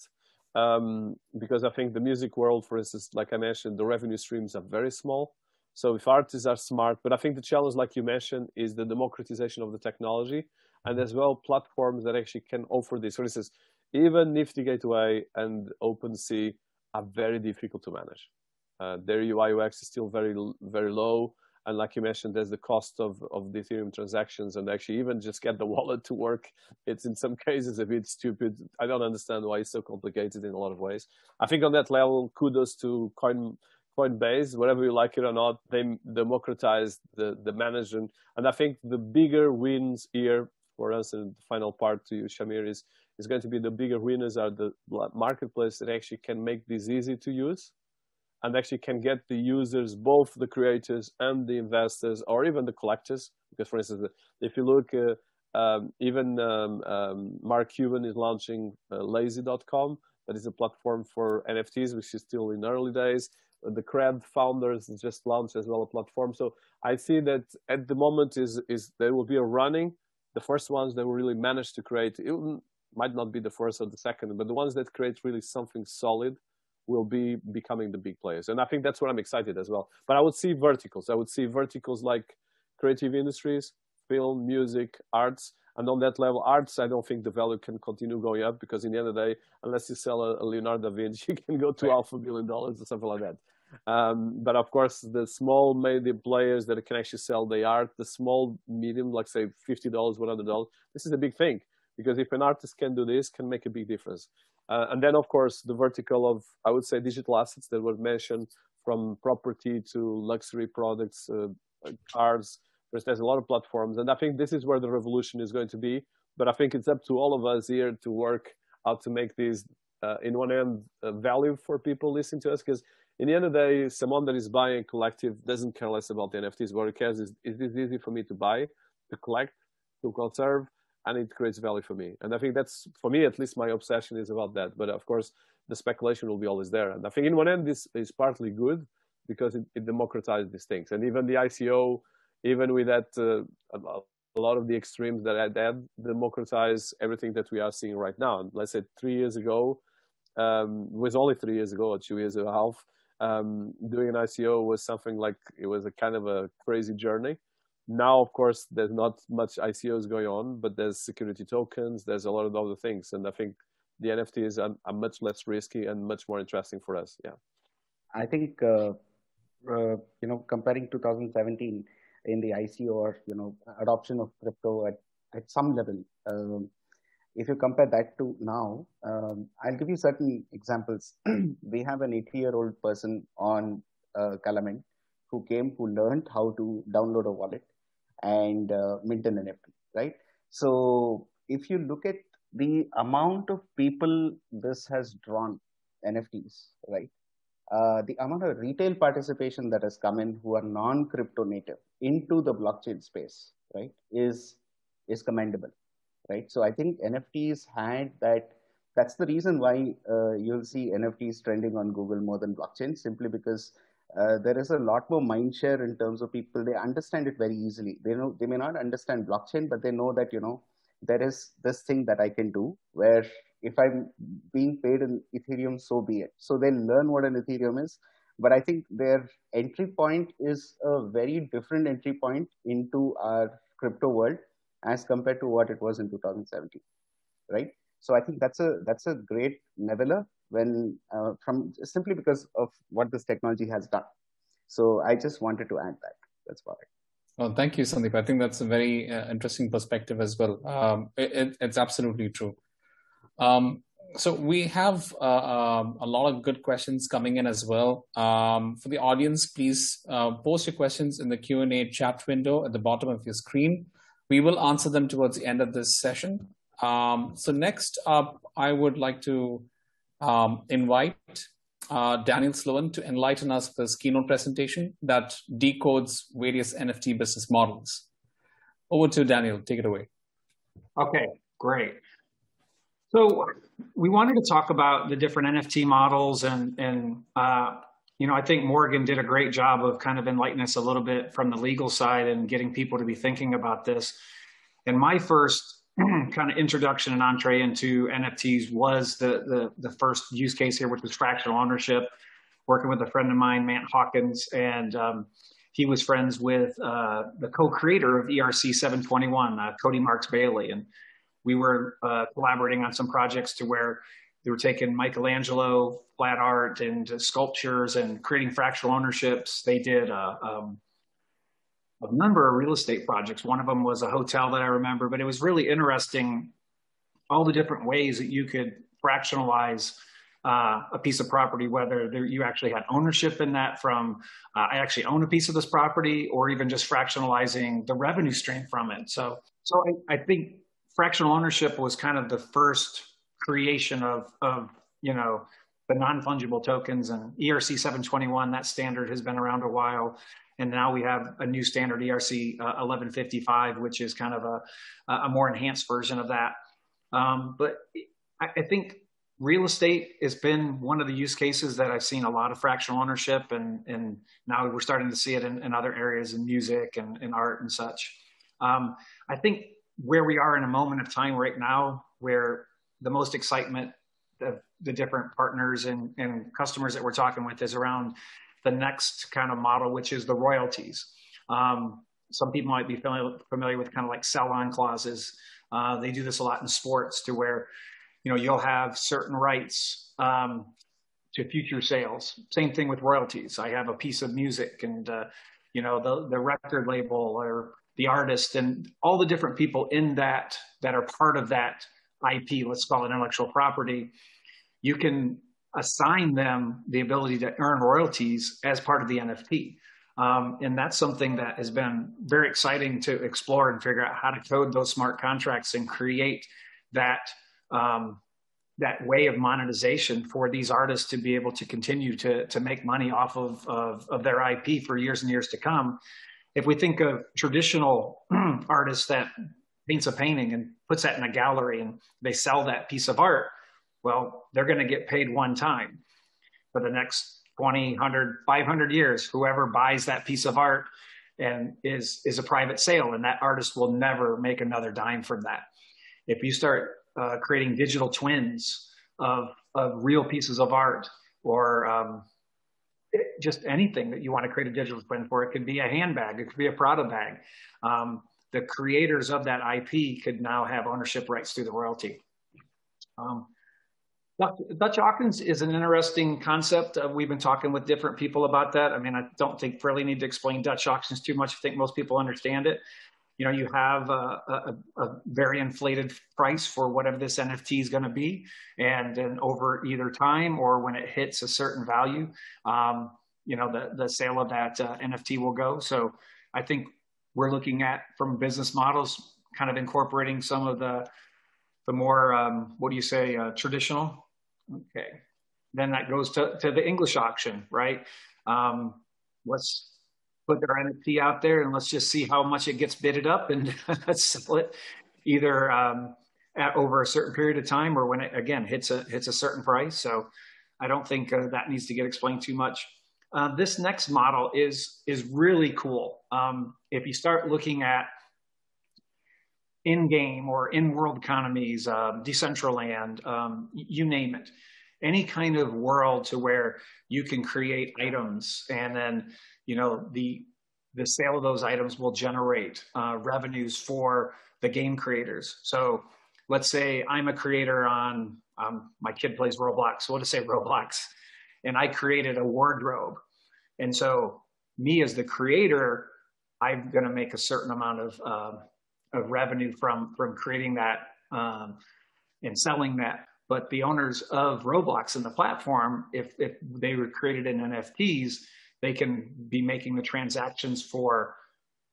Speaker 2: because I think the music world, for instance, like I mentioned, the revenue streams are very small. So if artists are smart, but I think the challenge, like you mentioned, is the democratization of the technology, and as well platforms that actually can offer this. For instance, even Nifty Gateway and OpenSea are very difficult to manage. Their UI UX is still very, very low. And like you mentioned, there's the cost of the Ethereum transactions, and actually even just get the wallet to work. It's in some cases a bit stupid. I don't understand why it's so complicated in a lot of ways. I think on that level, kudos to Coinbase, whether you like it or not, they democratized the management. And I think the bigger wins here for us, and the final part to you, Shamir, is going to be the bigger winners are the marketplace that actually can make this easy to use, and actually can get the users, both the creators and the investors, or even the collectors. Because for instance, if you look, even Mark Cuban is launching lazy.com. That is a platform for NFTs, which is still in early days. The Cred founders just launched as well a platform. So I see that at the moment is there will be a running. The first ones that will really manage to create, it might not be the first or the second, but the ones that create really something solid will be becoming the big players. And I think that's what I'm excited as well. But I would see verticals. I would see verticals like creative industries, film, music, arts. And on that level, arts, I don't think the value can continue going up, because in the end of the day, unless you sell a Leonardo da Vinci, you can go to $500 million or something like that. But of course, the small media players that can actually sell the art, the small, medium, like say $50, $100, this is a big thing. Because if an artist can do this, can make a big difference. And then, of course, the vertical of, I would say, digital assets that were mentioned, from property to luxury products, cars. There's a lot of platforms. And I think this is where the revolution is going to be. But I think it's up to all of us here to work out to make these, in one end, value for people listening to us. Because in the end of the day, someone that is buying a collective doesn't care less about the NFTs. What it cares is this easy for me to buy, to collect, to conserve, and it creates value for me. And I think that's, for me, at least my obsession is about that. But of course, the speculation will be always there. And I think in one end, this is partly good, because it democratizes these things. And even the ICO, even with that, a lot of the extremes that democratize everything that we are seeing right now. And let's say 3 years ago, was only 3 years ago, or 2 years and a half, doing an ICO was something like, it was a kind of a crazy journey. Now, of course, there's not much ICOs going on, but there's security tokens, there's a lot of other things. And I think the NFTs are much less risky and much more interesting for us. Yeah.
Speaker 6: I think, comparing 2017 in the ICO, or, adoption of crypto at some level, if you compare that to now, I'll give you certain examples. We have an 80-year-old person on Calamint who learned how to download a wallet and mint an NFT, right? So if you look at the amount of people this has drawn, NFTs, right? The amount of retail participation that has come in who are non-crypto native into the blockchain space, right, is commendable, right? So I think NFTs had that. That's the reason why you'll see NFTs trending on Google more than blockchain, simply because there is a lot more mind share in terms of people. They understand it very easily. They may not understand blockchain, but they know that, there is this thing that I can do where, if I'm being paid in Ethereum, so be it. So they learn what an Ethereum is. But I think their entry point is a very different entry point into our crypto world as compared to what it was in 2017, right? So I think that's a great niveler when from simply because of what this technology has done. So I just wanted to add that. That's about it.
Speaker 1: Well, thank you, Sandeep. I think that's a very interesting perspective as well. It's absolutely true. So we have a lot of good questions coming in as well. For the audience, please post your questions in the Q&A chat window at the bottom of your screen. We will answer them towards the end of this session. So next up, I would like to invite Daniel Sloan to enlighten us with this keynote presentation that decodes various NFT business models. Over to Daniel. Take it away.
Speaker 4: Okay, great. So we wanted to talk about the different NFT models, and you know, I think Morgan did a great job of kind of enlightening us a little bit from the legal side and getting people to be thinking about this. And my first kind of introduction and entree into NFTs was the first use case here, which was fractional ownership, working with a friend of mine, Matt Hawkins, and he was friends with the co-creator of ERC 721, Cody Marks Bailey. And we were collaborating on some projects to where they were taking Michelangelo flat art and sculptures and creating fractional ownerships. They did a number of real estate projects. One of them was a hotel that I remember, but it was really interesting, all the different ways that you could fractionalize a piece of property, whether you actually had ownership in that from, I actually own a piece of this property, or even just fractionalizing the revenue stream from it. So I think fractional ownership was kind of the first creation of you know, the non-fungible tokens, and ERC 721, that standard has been around a while. And now we have a new standard, ERC 1155, which is kind of a more enhanced version of that. But I think real estate has been one of the use cases that I've seen a lot of fractional ownership, and now we're starting to see it in other areas, in music and in art and such. I think where we are in a moment of time right now, where the most excitement of the different partners and customers that we're talking with is around the next kind of model, which is the royalties. Some people might be familiar with kind of like sell-on clauses. They do this a lot in sports, to where, you know, you'll have certain rights to future sales. Same thing with royalties. I have a piece of music, and you know, the record label or the artist and all the different people in that are part of that IP, let's call it intellectual property. You can assign them the ability to earn royalties as part of the NFT. And that's something that has been very exciting to explore and figure out how to code those smart contracts and create that, that way of monetization for these artists to be able to continue to make money off of their IP for years and years to come. If we think of traditional artists that paints a painting and puts that in a gallery and they sell that piece of art, well, they're going to get paid one time. For the next 20, 100, 500 years, whoever buys that piece of art and is a private sale, and that artist will never make another dime from that. If you start creating digital twins of real pieces of art, or just anything that you want to create a digital twin for, it could be a handbag, it could be a Prada bag. The creators of that IP could now have ownership rights through the royalty. Dutch auctions is an interesting concept. We've been talking with different people about that. I mean, I don't think really need to explain Dutch auctions too much. I think most people understand it. You know, you have a very inflated price for whatever this NFT is going to be, and then over either time or when it hits a certain value, you know, the sale of that NFT will go. So I think we're looking at, from business models, kind of incorporating some of the more, what do you say, traditional. Okay. Then that goes to the English auction, right? Let's put their NFT out there and let's just see how much it gets bidded up, and let's sell it either over a certain period of time, or when it, again, hits a certain price. So I don't think that needs to get explained too much. This next model is really cool. If you start looking at in-game or in-world economies, Decentraland, you name it. Any kind of world to where you can create items, and then, you know, the sale of those items will generate revenues for the game creators. So let's say I'm a creator on, my kid plays Roblox, so we'll just say Roblox, and I created a wardrobe. And so me as the creator, I'm going to make a certain amount of revenue from creating that and selling that. But the owners of Roblox and the platform, if they were created in NFTs, they can be making the transactions for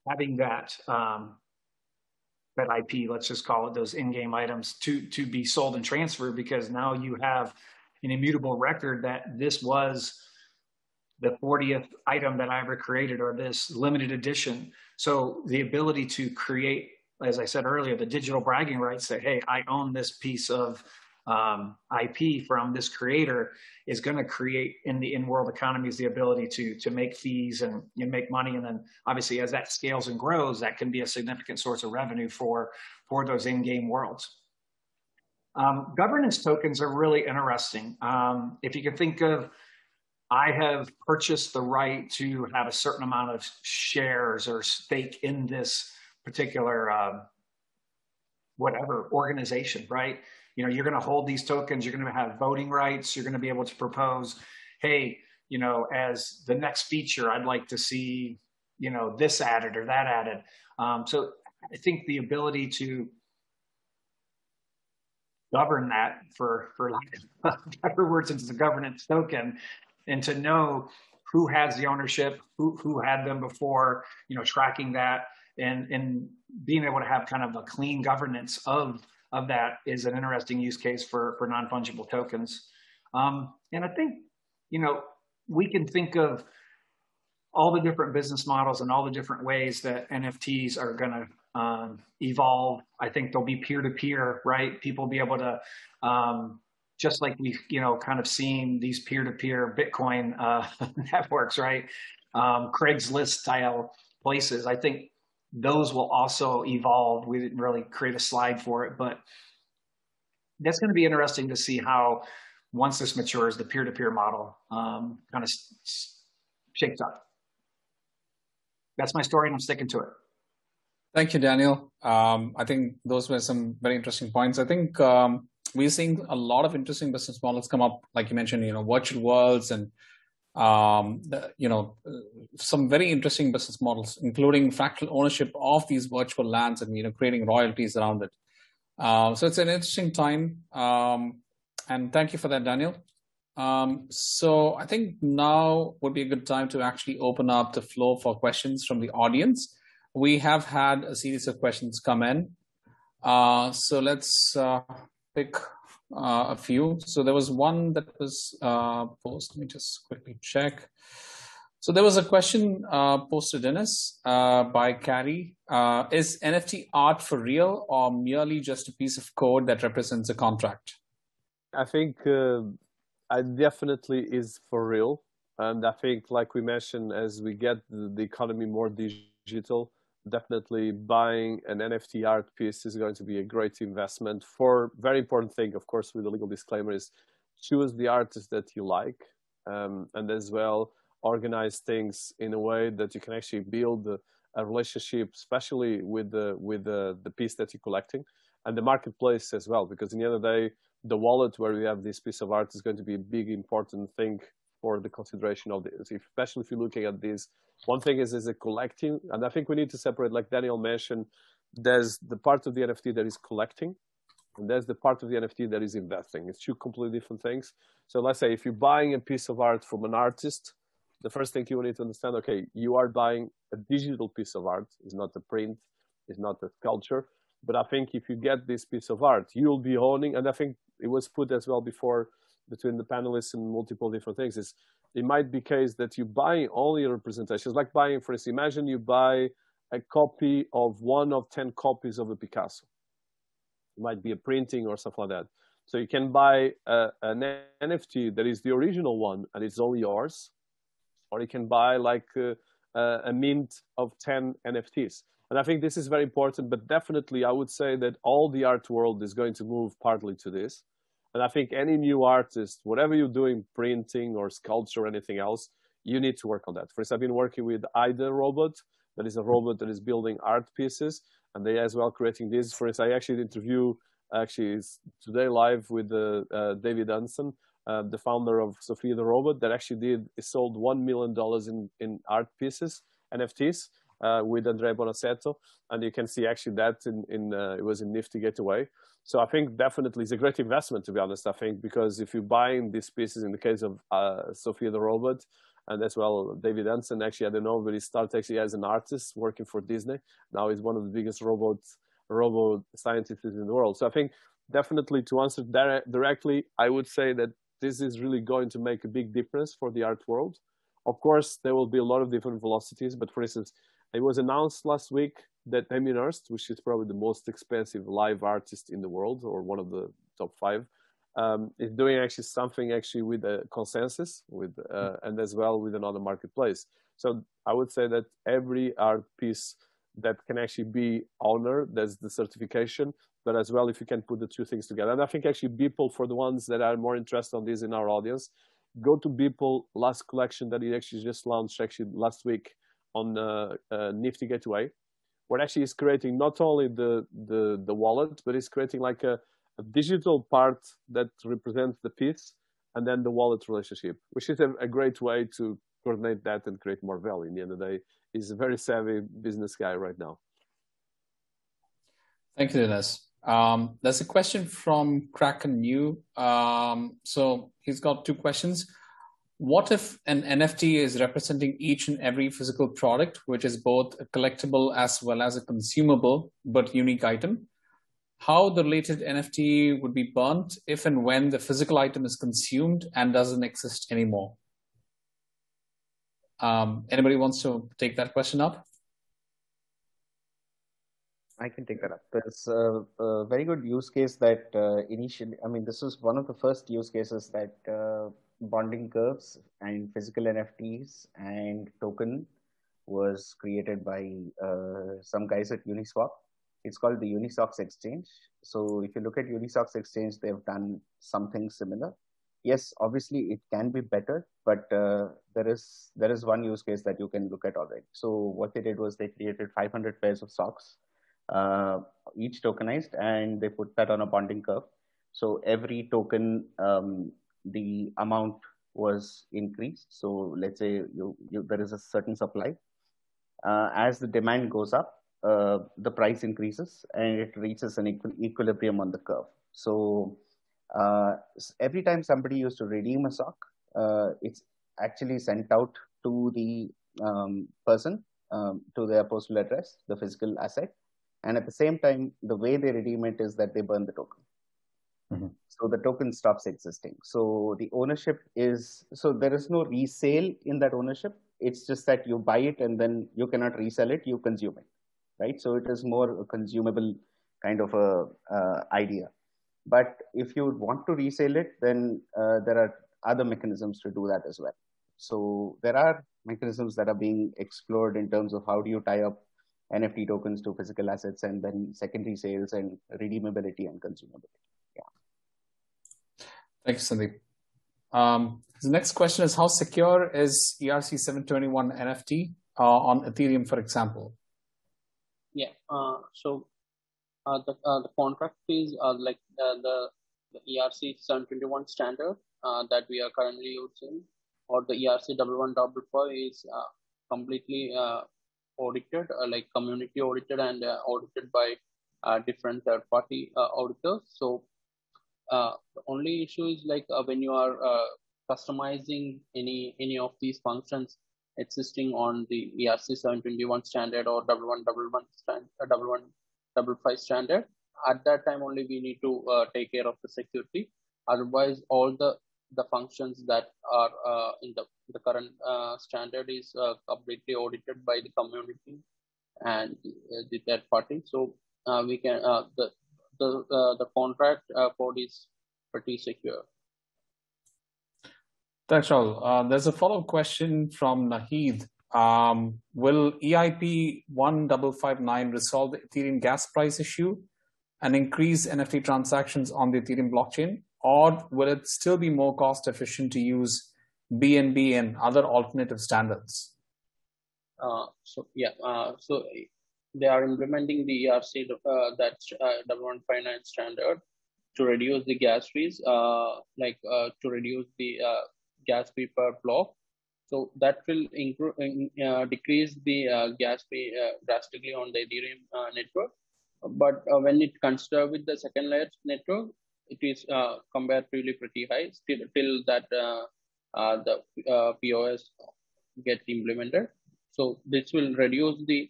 Speaker 4: having that that IP, let's just call it, those in-game items to be sold and transferred, because now you have an immutable record that this was the 40th item that I ever created, or this limited edition. So the ability to create, as I said earlier, the digital bragging rights, say, hey, I own this piece of IP from this creator, is going to create in the in-world economies the ability to make fees and make money. And then obviously as that scales and grows, that can be a significant source of revenue for those in-game worlds. Governance tokens are really interesting. If you can think of, I have purchased the right to have a certain amount of shares or stake in this particular whatever organization, right? You know, you're going to hold these tokens, you're going to have voting rights, you're going to be able to propose, hey, you know, as the next feature, I'd like to see, you know, this added or that added. So I think the ability to govern that, for lack of better words, since it's a governance token, and to know who has the ownership, who had them before, you know, tracking that, and being able to have kind of a clean governance of that is an interesting use case for non-fungible tokens. And I think, you know, we can think of all the different business models and all the different ways that NFTs are going to evolve. I think there'll be peer-to-peer, right? People will be able to, just like we've, you know, kind of seen these peer-to-peer Bitcoin networks, right? Craigslist style places. I think those will also evolve. We didn't really create a slide for it, but that's going to be interesting to see how, once this matures, the peer-to-peer model kind of shapes up. That's my story, and I'm sticking to it.
Speaker 1: Thank you, Daniel. I think those were some very interesting points. I think we're seeing a lot of interesting business models come up, like you mentioned, you know, virtual worlds and you know, some very interesting business models, including fractional ownership of these virtual lands and, you know, creating royalties around it. So it's an interesting time, and thank you for that, Daniel. So I think now would be a good time to actually open up the floor for questions from the audience. We have had a series of questions come in. So let's pick a few. So there was one that was posted. Let me just quickly check. So there was a question posted in us by Carrie. Is NFT art for real or merely just a piece of code that represents a contract?
Speaker 2: I think it definitely is for real. And I think, like we mentioned, as we get the economy more digital, definitely buying an NFT art piece is going to be a great investment. For very important thing, of course, with the legal disclaimer, is choose the artist that you like, and as well organize things in a way that you can actually build a relationship, especially with the piece that you're collecting, and the marketplace as well, because in the end of the day, the wallet where we have this piece of art is going to be a big important thing for the consideration of this, especially if you're looking at this. One thing is a collecting, and I think we need to separate, like Daniel mentioned, there's the part of the NFT that is collecting, and there's the part of the NFT that is investing. It's two completely different things. So let's say if you're buying a piece of art from an artist, the first thing you need to understand, okay, you are buying a digital piece of art. It's not a print, it's not a sculpture. But I think if you get this piece of art, you'll be owning, and I think it was put as well before between the panelists and multiple different things, is it might be the case that you buy only representations, like buying, for instance, imagine you buy a copy of 1 of 10 copies of a Picasso. It might be a printing or stuff like that. So you can buy an NFT that is the original one and it's only yours, or you can buy like a mint of 10 NFTs. And I think this is very important, but definitely I would say that all the art world is going to move partly to this. And I think any new artist, whatever you're doing, printing or sculpture or anything else, you need to work on that. For instance, I've been working with Ida Robot, that is a robot that is building art pieces, and they as well creating this. For instance, I actually interview, is today live with David Anson, the founder of Sophia the Robot, that actually sold $1 million in art pieces, NFTs, with Andrea Bonasetto, and you can see actually that it was in Nifty Gateway. So I think definitely it's a great investment, to be honest. I think because if you're buying these pieces, in the case of Sophia the Robot, and as well David Anson, actually I don't know, but he started actually as an artist working for Disney. Now he's one of the biggest robot scientists in the world. So I think definitely to answer directly, I would say that this is really going to make a big difference for the art world. Of course, there will be a lot of different velocities, but for instance, it was announced last week that Damien Hirst, which is probably the most expensive live artist in the world, or one of the top 5, is doing actually something actually with a consensus and as well with another marketplace. So I would say that every art piece that can actually be honored, that's the certification, but as well if you can put the two things together. And I think actually Beeple, for the ones that are more interested on this in our audience, go to Beeple last collection that he actually just launched actually last week on Nifty Gateway, where actually is creating not only the wallet, but it's creating like a digital part that represents the piece and then the wallet relationship, which is a great way to coordinate that and create more value. In the end of the day, he's a very savvy business guy right now.
Speaker 1: Thank you, Dennis. There's a question from Kraken New. So he's got 2 questions. What if an NFT is representing each and every physical product, which is both a collectible as well as a consumable but unique item? How the related NFT would be burnt if and when the physical item is consumed and doesn't exist anymore? Anybody wants to take that question up?
Speaker 6: I can take that up. There's a very good use case that initially, I mean, this was one of the first use cases that bonding curves and physical NFTs and token was created by some guys at Uniswap. It's called the Unisox Exchange. So if you look at Unisox Exchange, they've done something similar. Yes, obviously it can be better, but there is one use case that you can look at already. So what they did was they created 500 pairs of socks, each tokenized, and they put that on a bonding curve. So every token, the amount was increased. So let's say there is a certain supply. As the demand goes up, the price increases and it reaches an equilibrium on the curve. So every time somebody used to redeem a sock, it's actually sent out to the person, to their postal address, the physical asset. And at the same time, the way they redeem it is that they burn the token. Mm-hmm. So the token stops existing. So the ownership so there is no resale in that ownership. It's just that you buy it and then you cannot resell it, you consume it, right? So it is more a consumable kind of a idea. But if you want to resell it, then there are other mechanisms to do that as well. So there are mechanisms that are being explored in terms of how do you tie up NFT tokens to physical assets and then secondary sales and redeemability and consumability. Yeah.
Speaker 1: Thanks, Sandeep. The next question is, how secure is ERC-721 NFT on Ethereum, for example?
Speaker 5: Yeah, so the contract is like the ERC-721 standard that we are currently using, or the ERC-1155 is completely audited, like community audited and audited by different third-party auditors. So the only issue is like when you are customizing any of these functions existing on the ERC-721 standard or 1155 standard, at that time only we need to take care of the security. Otherwise, all the functions that are in the current standard is completely audited by the community and the third party. So we can the contract code is pretty secure.
Speaker 1: Thanks, Rahul. There's a follow-up question from Nahid. will EIP 1559 resolve the Ethereum gas price issue and increase NFT transactions on the Ethereum blockchain? Or will it still be more cost efficient to use BNB and other alternative standards?
Speaker 5: So they are implementing the ERC, that's 1159 standard, to reduce the gas fees, to reduce the gas fee per block. So that will decrease the gas fee drastically on the Ethereum network. But when it considered with the second layer network, it is comparatively pretty high till that the POS get implemented. So this will reduce the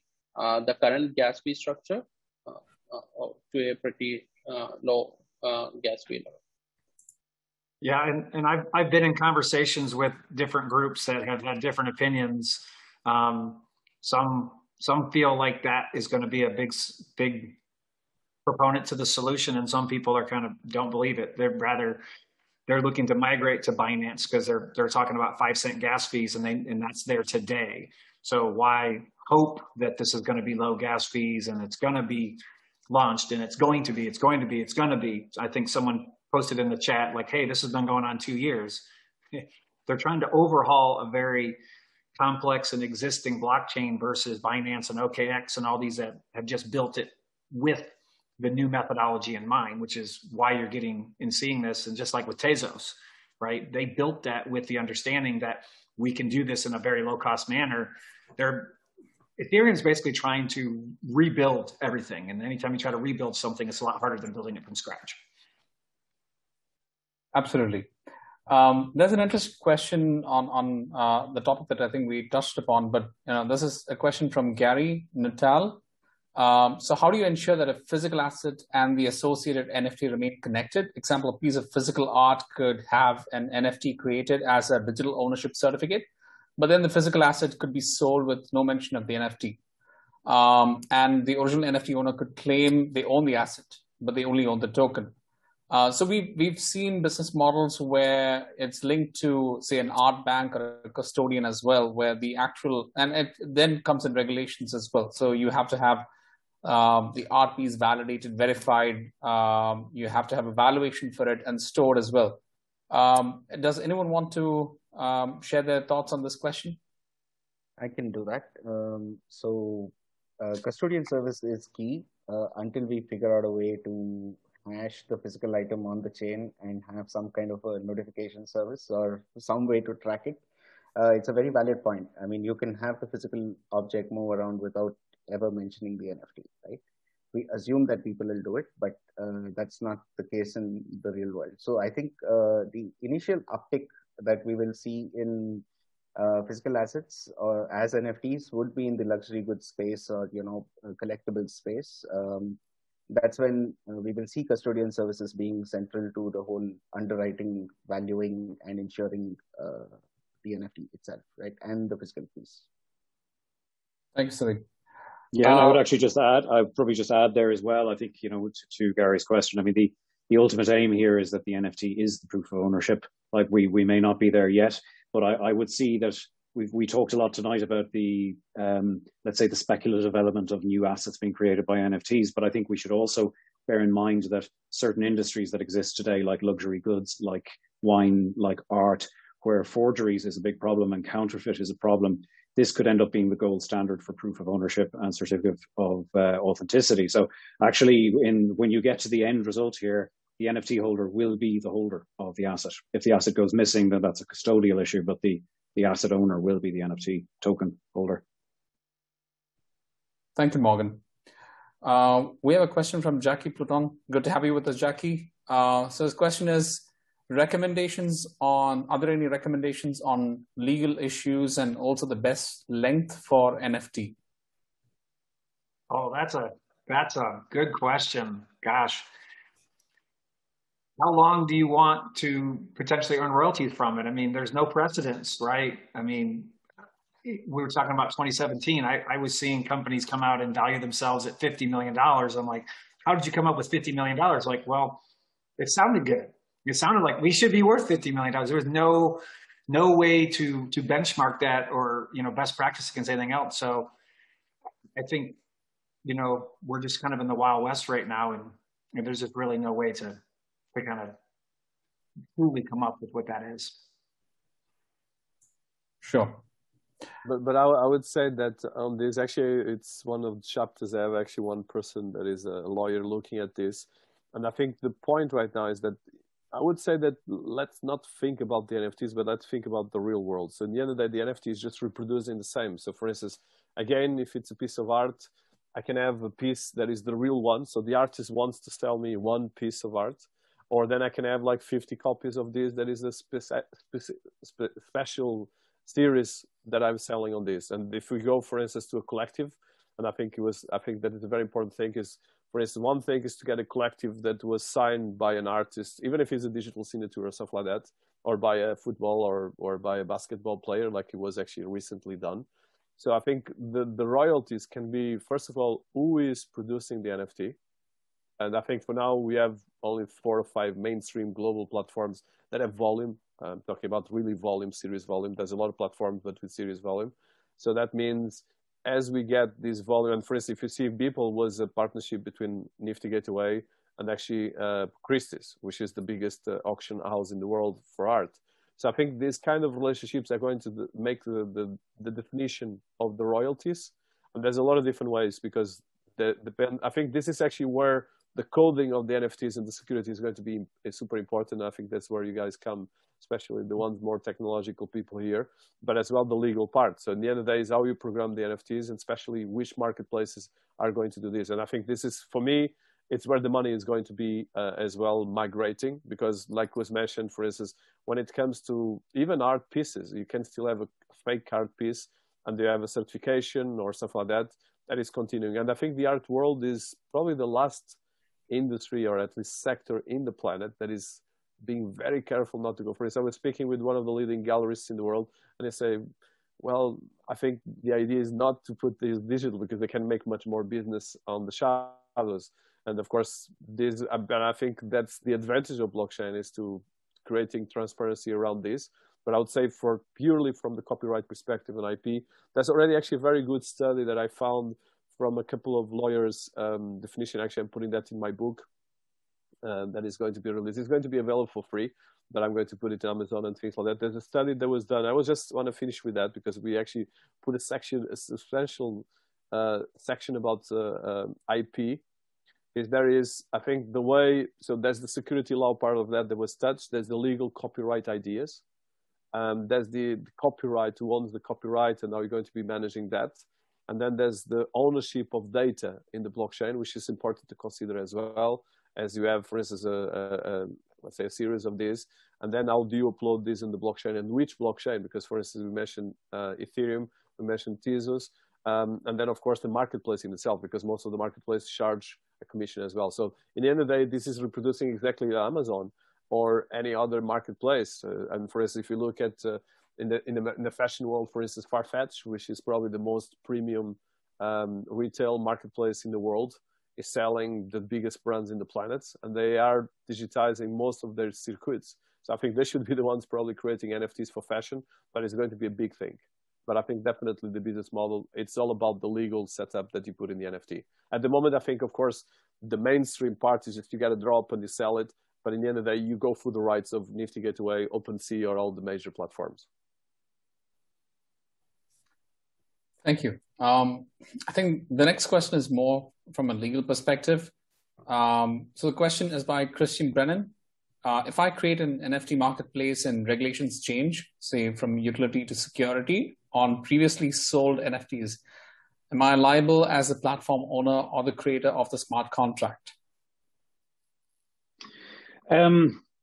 Speaker 5: current gas fee structure to a pretty low gas fee level.
Speaker 4: Yeah, and I've been in conversations with different groups that have had different opinions. Some feel like that is going to be a big proponent to the solution, and some people are kind of don't believe it. They're looking to migrate to Binance because they're talking about 5-cent gas fees, and that's there today. So why hope that this is going to be low gas fees and it's going to be launched and it's going to be. I think someone posted in the chat like, hey, this has been going on 2 years. They're trying to overhaul a very complex and existing blockchain versus Binance and OKX and all these that have just built it with the new methodology in mind, which is why you're getting and seeing this. And just like with Tezos, right? They built that with the understanding that we can do this in a very low cost manner. Ethereum is basically trying to rebuild everything. And anytime you try to rebuild something, it's a lot harder than building it from scratch.
Speaker 1: Absolutely. There's an interesting question on the topic that I think we touched upon, but this is a question from Gary Nuttall. So how do you ensure that a physical asset and the associated NFT remain connected? Example, a piece of physical art could have an NFT created as a digital ownership certificate, but then the physical asset could be sold with no mention of the NFT. And the original NFT owner could claim they own the asset, but they only own the token. So we've seen business models where it's linked to, say, an art bank or a custodian as well, where the actual, and it then comes in regulations as well. So you have to have the art piece validated, verified. You have to have a valuation for it and stored as well. Does anyone want to share their thoughts on this question?
Speaker 6: I can do that. Custodian service is key until we figure out a way to hash the physical item on the chain and have some kind of a notification service or some way to track it. It's a very valid point. I mean, you can have the physical object move around without ever mentioning the NFT, right? We assume that people will do it, but that's not the case in the real world. So I think the initial uptick that we will see in physical assets or as NFTs would be in the luxury goods space or collectible space. That's when we will see custodian services being central to the whole underwriting, valuing, and ensuring the NFT itself, right, and the physical piece.
Speaker 1: Thanks, Sandeep.
Speaker 3: Yeah, and I would actually I'd probably just add there as well. I think, to Gary's question, I mean, the ultimate aim here is that the NFT is the proof of ownership. Like we may not be there yet, but I would see that we talked a lot tonight about the, let's say, the speculative element of new assets being created by NFTs. But I think we should also bear in mind that certain industries that exist today, like luxury goods, like wine, like art, where forgeries is a big problem and counterfeit is a problem, this could end up being the gold standard for proof of ownership and certificate of authenticity. So actually, when you get to the end result here, the NFT holder will be the holder of the asset. If the asset goes missing, then that's a custodial issue, but the asset owner will be the NFT token holder.
Speaker 1: Thank you, Morgan. We have a question from Jackie Pluton. Good to have you with us, Jackie. So his question is, are there any recommendations on legal issues and also the best length for NFT?
Speaker 4: Oh, that's a good question. Gosh. How long do you want to potentially earn royalties from it? I mean, there's no precedence, right? I mean, we were talking about 2017. I was seeing companies come out and value themselves at $50 million. I'm like, how did you come up with $50 million? Like, well, it sounded good. It sounded like we should be worth $50 million. There was no no way to benchmark that or, best practice against anything else. So I think, we're just kind of in the Wild West right now, and there's just really no way to kind of truly come up with what that is.
Speaker 1: Sure.
Speaker 2: But I would say that on this, actually, it's one of the chapters. I have actually one person that is a lawyer looking at this. And I think the point right now is that I would say that let's not think about the NFTs, but let's think about the real world. So in the end of the day, the NFT is just reproducing the same. So for instance, again, if it's a piece of art, I can have a piece that is the real one. So the artist wants to sell me one piece of art. Or then I can have like 50 copies of this that is a special series that I'm selling on this. And if we go, for instance, to a collective, and I think that is a very important thing is, for instance, one thing is to get a collective that was signed by an artist, even if it's a digital signature or stuff like that, or by a football or by a basketball player, like it was actually recently done. So I think the royalties can be, first of all, who is producing the NFT? And I think for now we have only 4 or 5 mainstream global platforms that have volume. I'm talking about really volume, serious volume. There's a lot of platforms, but with serious volume. So that means as we get this volume, and for instance, if you see Beeple was a partnership between Nifty Gateway and actually Christie's, which is the biggest auction house in the world for art. So I think these kind of relationships are going to make the definition of the royalties. And there's a lot of different ways because I think this is actually where the coding of the NFTs and the security is going to be super important. I think that's where you guys come, especially the ones more technological people here, but as well the legal part. So in the end of the day is how you program the NFTs and especially which marketplaces are going to do this. And I think this is, for me, it's where the money is going to be as well migrating, because like was mentioned, for instance, when it comes to even art pieces, you can still have a fake art piece and you have a certification or stuff like that, that is continuing. And I think the art world is probably the last industry or at least sector in the planet that is being very careful not to go for this. I was speaking with one of the leading gallerists in the world and they say, well, I think the idea is not to put this digital because they can make much more business on the shadows. And of course, and I think that's the advantage of blockchain is to creating transparency around this. But I would say for purely from the copyright perspective and IP, that's already actually a very good study that I found from a couple of lawyers' definition. Actually, I'm putting that in my book that is going to be released. It's going to be available for free, but I'm going to put it on Amazon and things like that. There's a study that was done. I was just want to finish with that because we actually put a substantial section about IP. I think the way, so there's the security law part of that was touched. There's the legal copyright ideas. There's the copyright, who owns the copyright and how you're going to be managing that. And then there's the ownership of data in the blockchain, which is important to consider as well, as you have, for instance, let's say a series of these. And then how do you upload this in the blockchain and which blockchain? Because, for instance, we mentioned Ethereum, we mentioned Tezos, and then, of course, the marketplace in itself, because most of the marketplaces charge a commission as well. So in the end of the day, this is reproducing exactly Amazon or any other marketplace. And for instance, if you look at in the fashion world, for instance, Farfetch, which is probably the most premium retail marketplace in the world, is selling the biggest brands in the planet, and they are digitizing most of their circuits. So I think they should be the ones probably creating NFTs for fashion, but it's going to be a big thing. But I think definitely the business model, it's all about the legal setup that you put in the NFT. At the moment, I think, of course, the mainstream part is just you get a drop and you sell it. But in the end of the day, you go through the rights of Nifty Gateway, OpenSea, or all the major platforms.
Speaker 1: Thank you. I think the next question is more from a legal perspective. So the question is by Christian Brennan. If I create an NFT marketplace and regulations change, say from utility to security on previously sold NFTs, am I liable as the platform owner or the creator of the smart contract?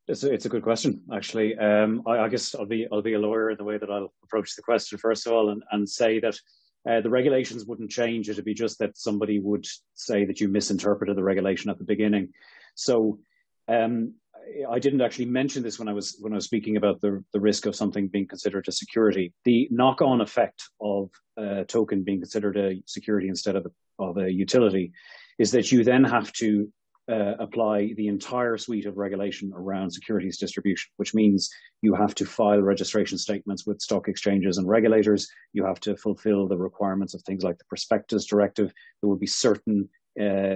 Speaker 3: It's a good question, actually. I guess I'll be a lawyer in the way that I'll approach the question first of all, and say that the regulations wouldn't change. It'd be just that somebody would say that you misinterpreted the regulation at the beginning. So I didn't actually mention this when I was speaking about the risk of something being considered a security. The knock-on effect of a token being considered a security instead of a utility is that you then have to apply the entire suite of regulation around securities distribution, which means you have to file registration statements with stock exchanges and regulators. You have to fulfill the requirements of things like the prospectus directive. There will be certain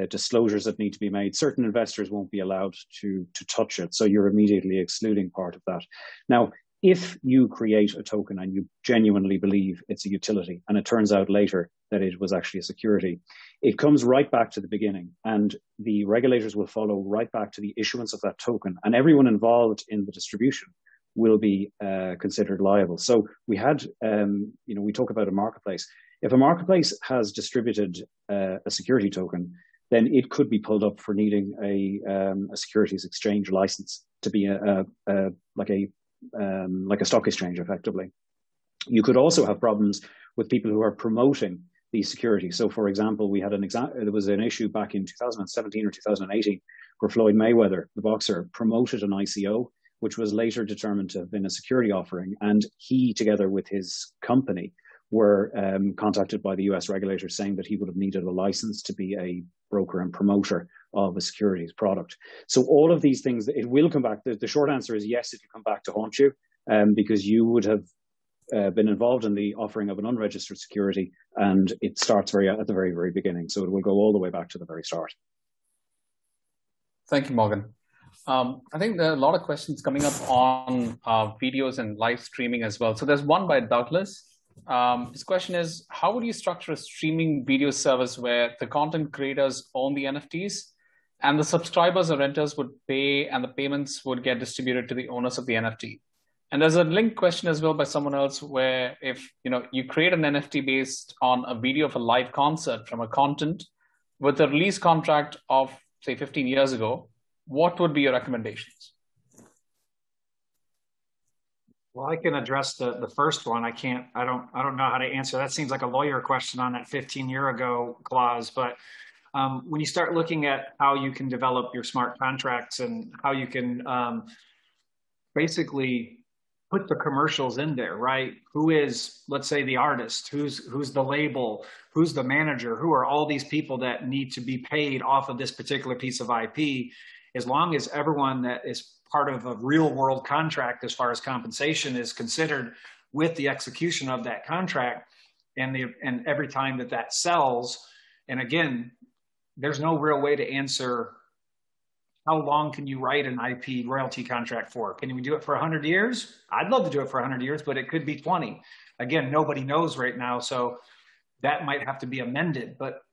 Speaker 3: disclosures that need to be made. Certain investors won't be allowed to touch it. So you're immediately excluding part of that. Now, if you create a token and you genuinely believe it's a utility, and it turns out later that it was actually a security, it comes right back to the beginning, and the regulators will follow right back to the issuance of that token, and everyone involved in the distribution will be considered liable. So we had, we talk about a marketplace. If a marketplace has distributed a security token, then it could be pulled up for needing a securities exchange license to be like a stock exchange, effectively. You could also have problems with people who are promoting these securities. So, for example, there was an issue back in 2017 or 2018 where Floyd Mayweather, the boxer, promoted an ICO, which was later determined to have been a security offering. And he, together with his company, were contacted by the US regulators saying that he would have needed a license to be a broker and promoter of a securities product. So all of these things, it will come back. The short answer is yes, it will come back to haunt you, because you would have been involved in the offering of an unregistered security, and it starts at the very, very beginning. So it will go all the way back to the very start.
Speaker 1: Thank you, Morgan. I think there are a lot of questions coming up on videos and live streaming as well. So there's one by Douglas. His question is, how would you structure a streaming video service where the content creators own the NFTs and the subscribers or renters would pay and the payments would get distributed to the owners of the NFT? And there's a linked question as well by someone else where if you create an NFT based on a video of a live concert from a content with a release contract of, say, 15 years ago, what would be your recommendations?
Speaker 4: Well, I can address the first one. I don't know how to answer. That seems like a lawyer question on that 15-year ago clause. But when you start looking at how you can develop your smart contracts and how you can basically put the commercials in there, right? Who is, let's say, the artist? Who's the label? Who's the manager? Who are all these people that need to be paid off of this particular piece of IP? As long as everyone that is part of a real world contract as far as compensation is considered with the execution of that contract and every time that sells. And again, there's no real way to answer how long can you write an IP royalty contract for? Can we do it for 100 years? I'd love to do it for 100 years, but it could be 20. Again, nobody knows right now. So that might have to be amended. But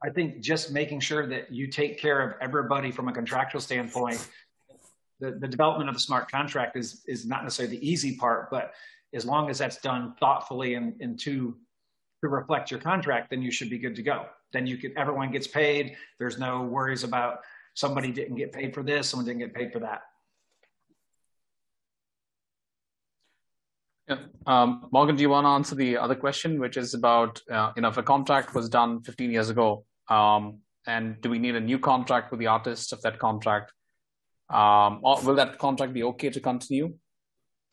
Speaker 4: I think just making sure that you take care of everybody from a contractual standpoint. The development of a smart contract is not necessarily the easy part, but as long as that's done thoughtfully and to reflect your contract, then you should be good to go. Then everyone gets paid. There's no worries about somebody didn't get paid for this, someone didn't get paid for that.
Speaker 1: Yeah. Morgan, do you want to answer the other question, which is about, if a contract was done 15 years ago, and do we need a new contract with the artist of that contract? Or will that contract be okay to continue?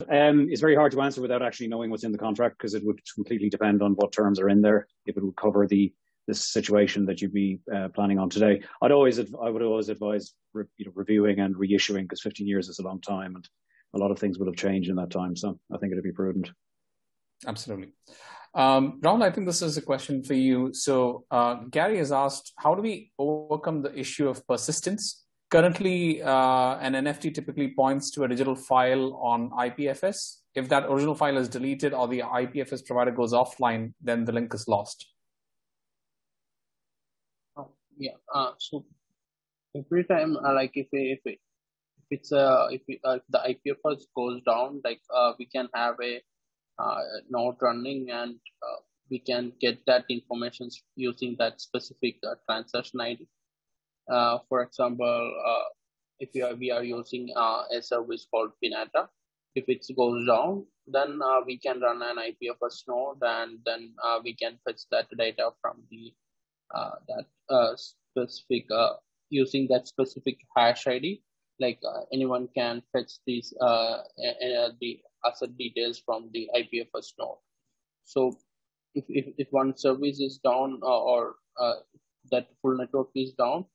Speaker 3: It's very hard to answer without actually knowing what's in the contract, because it would completely depend on what terms are in there. If it would cover this situation that you'd be planning on today, I would always advise reviewing and reissuing, because 15 years is a long time, and a lot of things will have changed in that time. So I think it'd be prudent.
Speaker 1: Absolutely. Rahul, I think this is a question for you. So Gary has asked, how do we overcome the issue of persistence? Currently, an NFT typically points to a digital file on IPFS. If that original file is deleted or the IPFS provider goes offline, then the link is lost.
Speaker 5: So every time, if the IPFS goes down, we can have a node running, and we can get that information using that specific transaction ID. For example, if we are using a service called Pinata, if it goes down, then we can run an IPFS node, and then we can fetch that data from the specific using that specific hash ID. Anyone can fetch these the asset details from the IPFS node. So if one service is down or that full network is down,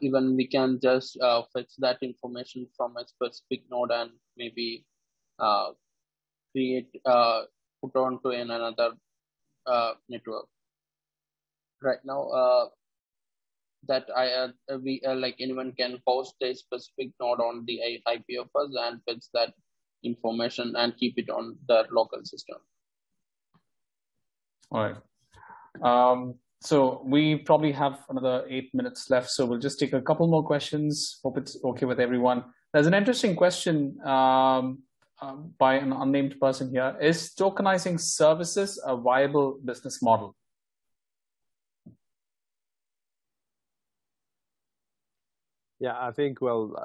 Speaker 5: even we can just fetch that information from a specific node and maybe create put onto in another network. Right now, that we like anyone can host a specific node on the IP of us and fetch that information and keep it on the local system.
Speaker 1: All right. So we probably have another 8 minutes left, so we'll just take a couple more questions. Hope it's okay with everyone. There's an interesting question by an unnamed person here. Is tokenizing services a viable business model?
Speaker 2: Yeah, I think, well,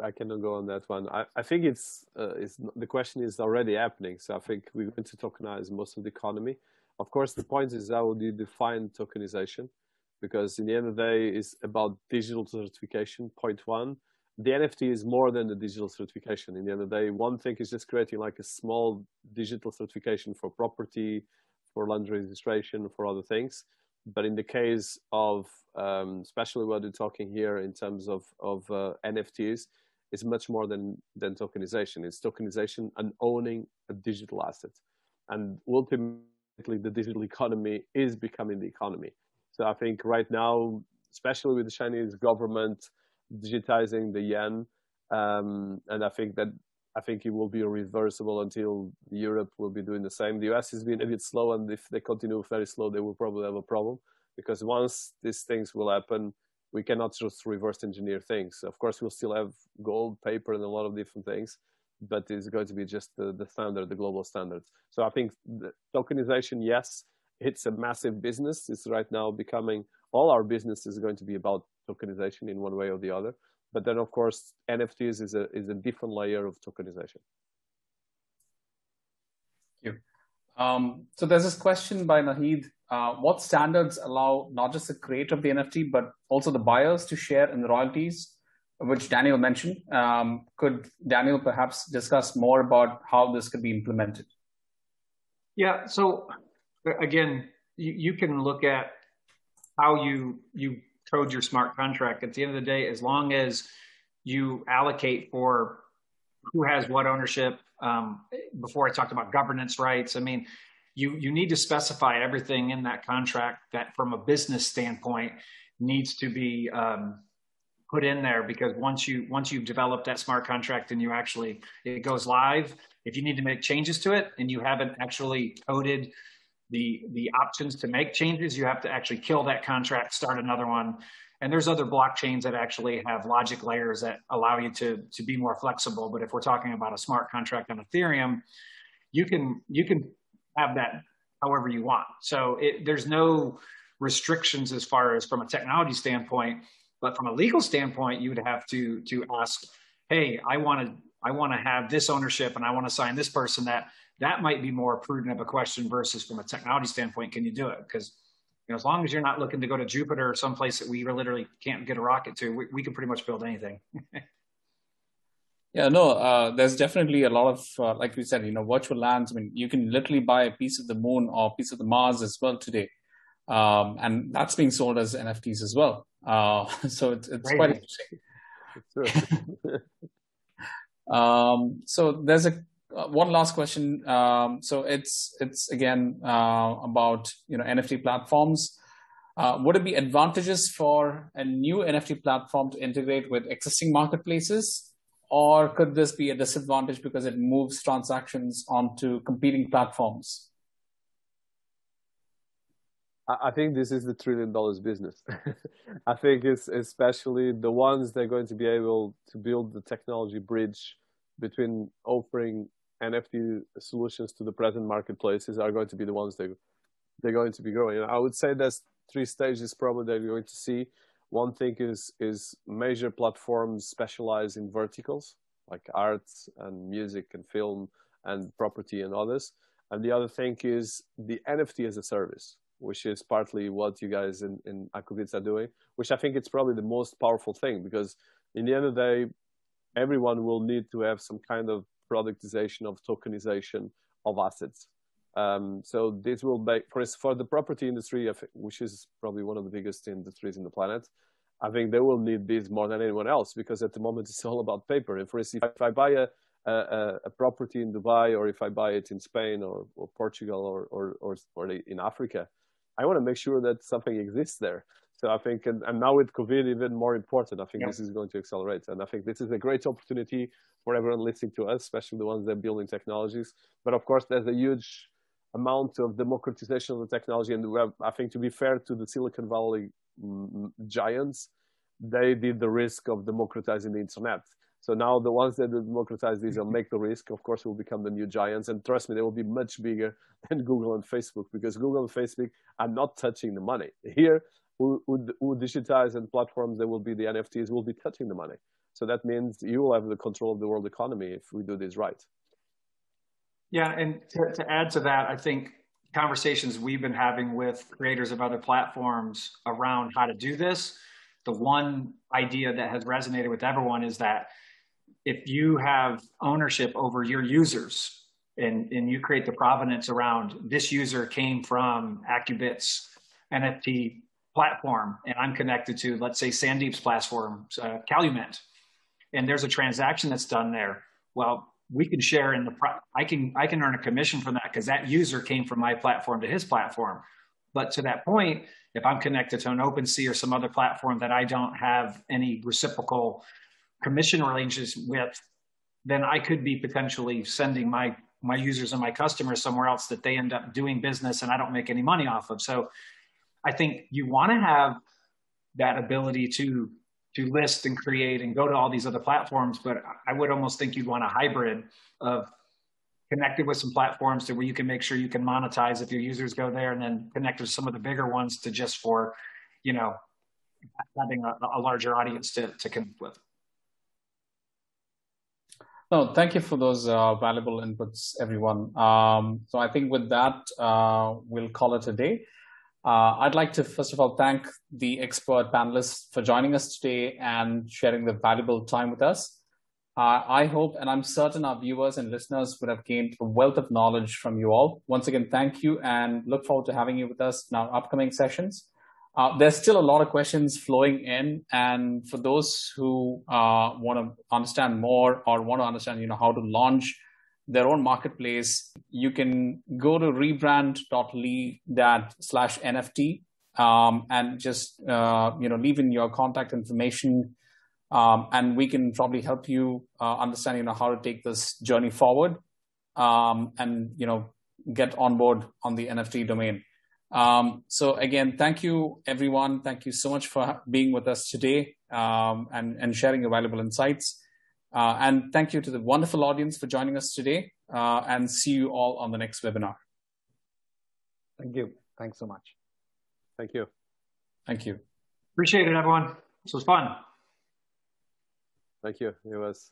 Speaker 2: I cannot go on that one. I think the question is already happening. So I think we're going to tokenize most of the economy. Of course, the point is how do you define tokenization? Because in the end of the day, it's about digital certification, point one. The NFT is more than the digital certification. In the end of the day, one thing is just creating like a small digital certification for property, for land registration, for other things. But in the case of, especially what we're talking here in terms of NFTs, it's much more than tokenization. It's tokenization and owning a digital asset. And ultimately, the digital economy is becoming the economy. So I think right now, especially with the Chinese government digitizing the yuan, and I think it will be irreversible until Europe will be doing the same. The US has been a bit slow, and if they continue very slow, they will probably have a problem, because once these things will happen, we cannot just reverse engineer things. Of course, we'll still have gold, paper, and a lot of different things, but it's going to be just the standard, the global standard. So I think the tokenization, yes, it's a massive business. It's right now becoming, all our business is going to be about tokenization in one way or the other. But then, of course, NFTs is a different layer of tokenization.
Speaker 1: Thank you. So there's this question by Nahid. What standards allow not just the creator of the NFT, but also the buyers to share in the royalties, which Daniel mentioned? Could Daniel perhaps discuss more about how this could be implemented?
Speaker 4: Yeah, so again, you can look at how you code your smart contract. At the end of the day, as long as you allocate for who has what ownership, before I talked about governance rights, I mean, you need to specify everything in that contract that from a business standpoint needs to be put in there, because once you've developed that smart contract and it goes live, if you need to make changes to it and you haven't actually coded the options to make changes, you have to actually kill that contract, start another one. And there's other blockchains that actually have logic layers that allow you to be more flexible. But if we're talking about a smart contract on Ethereum, you can have that however you want. So there's no restrictions as far as from a technology standpoint, but from a legal standpoint, you would have to ask, hey, I want to have this ownership and I want to sign this person. That might be more prudent of a question versus from a technology standpoint, can you do it? Because as long as you're not looking to go to Jupiter or someplace that we literally can't get a rocket to, we can pretty much build anything.
Speaker 1: Yeah, no, there's definitely a lot of, like we said, virtual lands. I mean, you can literally buy a piece of the moon or a piece of the Mars as well today. And that's being sold as NFTs as well. So it's quite interesting. So there's one last question. So it's again about NFT platforms. Would it be advantageous for a new NFT platform to integrate with existing marketplaces, or could this be a disadvantage because it moves transactions onto competing platforms?
Speaker 2: I think this is the $1 trillion business. I think it's especially the ones that are going to be able to build the technology bridge between offering NFT solutions to the present marketplaces are going to be the ones that they're going to be growing. And I would say there's 3 stages probably that you're going to see. One thing is major platforms specialize in verticals like arts and music and film and property and others. And the other thing is the NFT as a service, which is partly what you guys in Accubits are doing, which I think it's probably the most powerful thing, because in the end of the day, everyone will need to have some kind of productization of tokenization of assets. So this will make, for the property industry, which is probably one of the biggest industries in the planet, I think they will need this more than anyone else, because at the moment it's all about paper. And for instance, if I buy a property in Dubai, or if I buy it in Spain or Portugal or in Africa, I want to make sure that something exists there. So I think, and now with COVID, even more important, I think this is going to accelerate. And I think this is a great opportunity for everyone listening to us, especially the ones that are building technologies. But of course, there's a huge amount of democratization of the technology. And I think, to be fair to the Silicon Valley giants, they did the risk of democratizing the internet. So now the ones that democratize these and make the risk, of course, will become the new giants. And trust me, they will be much bigger than Google and Facebook, because Google and Facebook are not touching the money. Here, who digitize and platforms that will be the NFTs will be touching the money. So that means you will have the control of the world economy if we do this right.
Speaker 4: Yeah, and to add to that, I think conversations we've been having with creators of other platforms around how to do this, the one idea that has resonated with everyone is that if you have ownership over your users and you create the provenance around this user came from Accubits NFT platform, and I'm connected to, let's say, Sandeep's platform, Calumet, and there's a transaction that's done there. Well, we can share in the, I can earn a commission from that because that user came from my platform to his platform. But to that point, if I'm connected to an OpenSea or some other platform that I don't have any reciprocal commission arrangements with, then I could be potentially sending my users and my customers somewhere else that they end up doing business and I don't make any money off of. So I think you want to have that ability to list and create and go to all these other platforms, but I would almost think you'd want a hybrid of connected with some platforms to where you can make sure you can monetize if your users go there, and then connect with some of the bigger ones to just for, you know, having a larger audience to connect with.
Speaker 1: No, thank you for those valuable inputs, everyone. So I think with that, we'll call it a day. I'd like to, first of all, thank the expert panelists for joining us today and sharing the valuable time with us. I hope, and I'm certain our viewers and listeners would have gained a wealth of knowledge from you all. Once again, thank you, and look forward to having you with us in our upcoming sessions. There's still a lot of questions flowing in, and for those who want to understand more or want to understand, how to launch their own marketplace, you can go to rebrand.ly/NFT and just leave in your contact information, and we can probably help you understand how to take this journey forward, and get on board on the NFT domain. So again, thank you, everyone. Thank you so much for being with us today, and sharing your valuable insights. And thank you to the wonderful audience for joining us today, and see you all on the next webinar.
Speaker 6: Thank you. Thanks so much.
Speaker 2: Thank you.
Speaker 1: Thank you.
Speaker 4: Appreciate it, everyone. This was fun.
Speaker 2: Thank you. It was.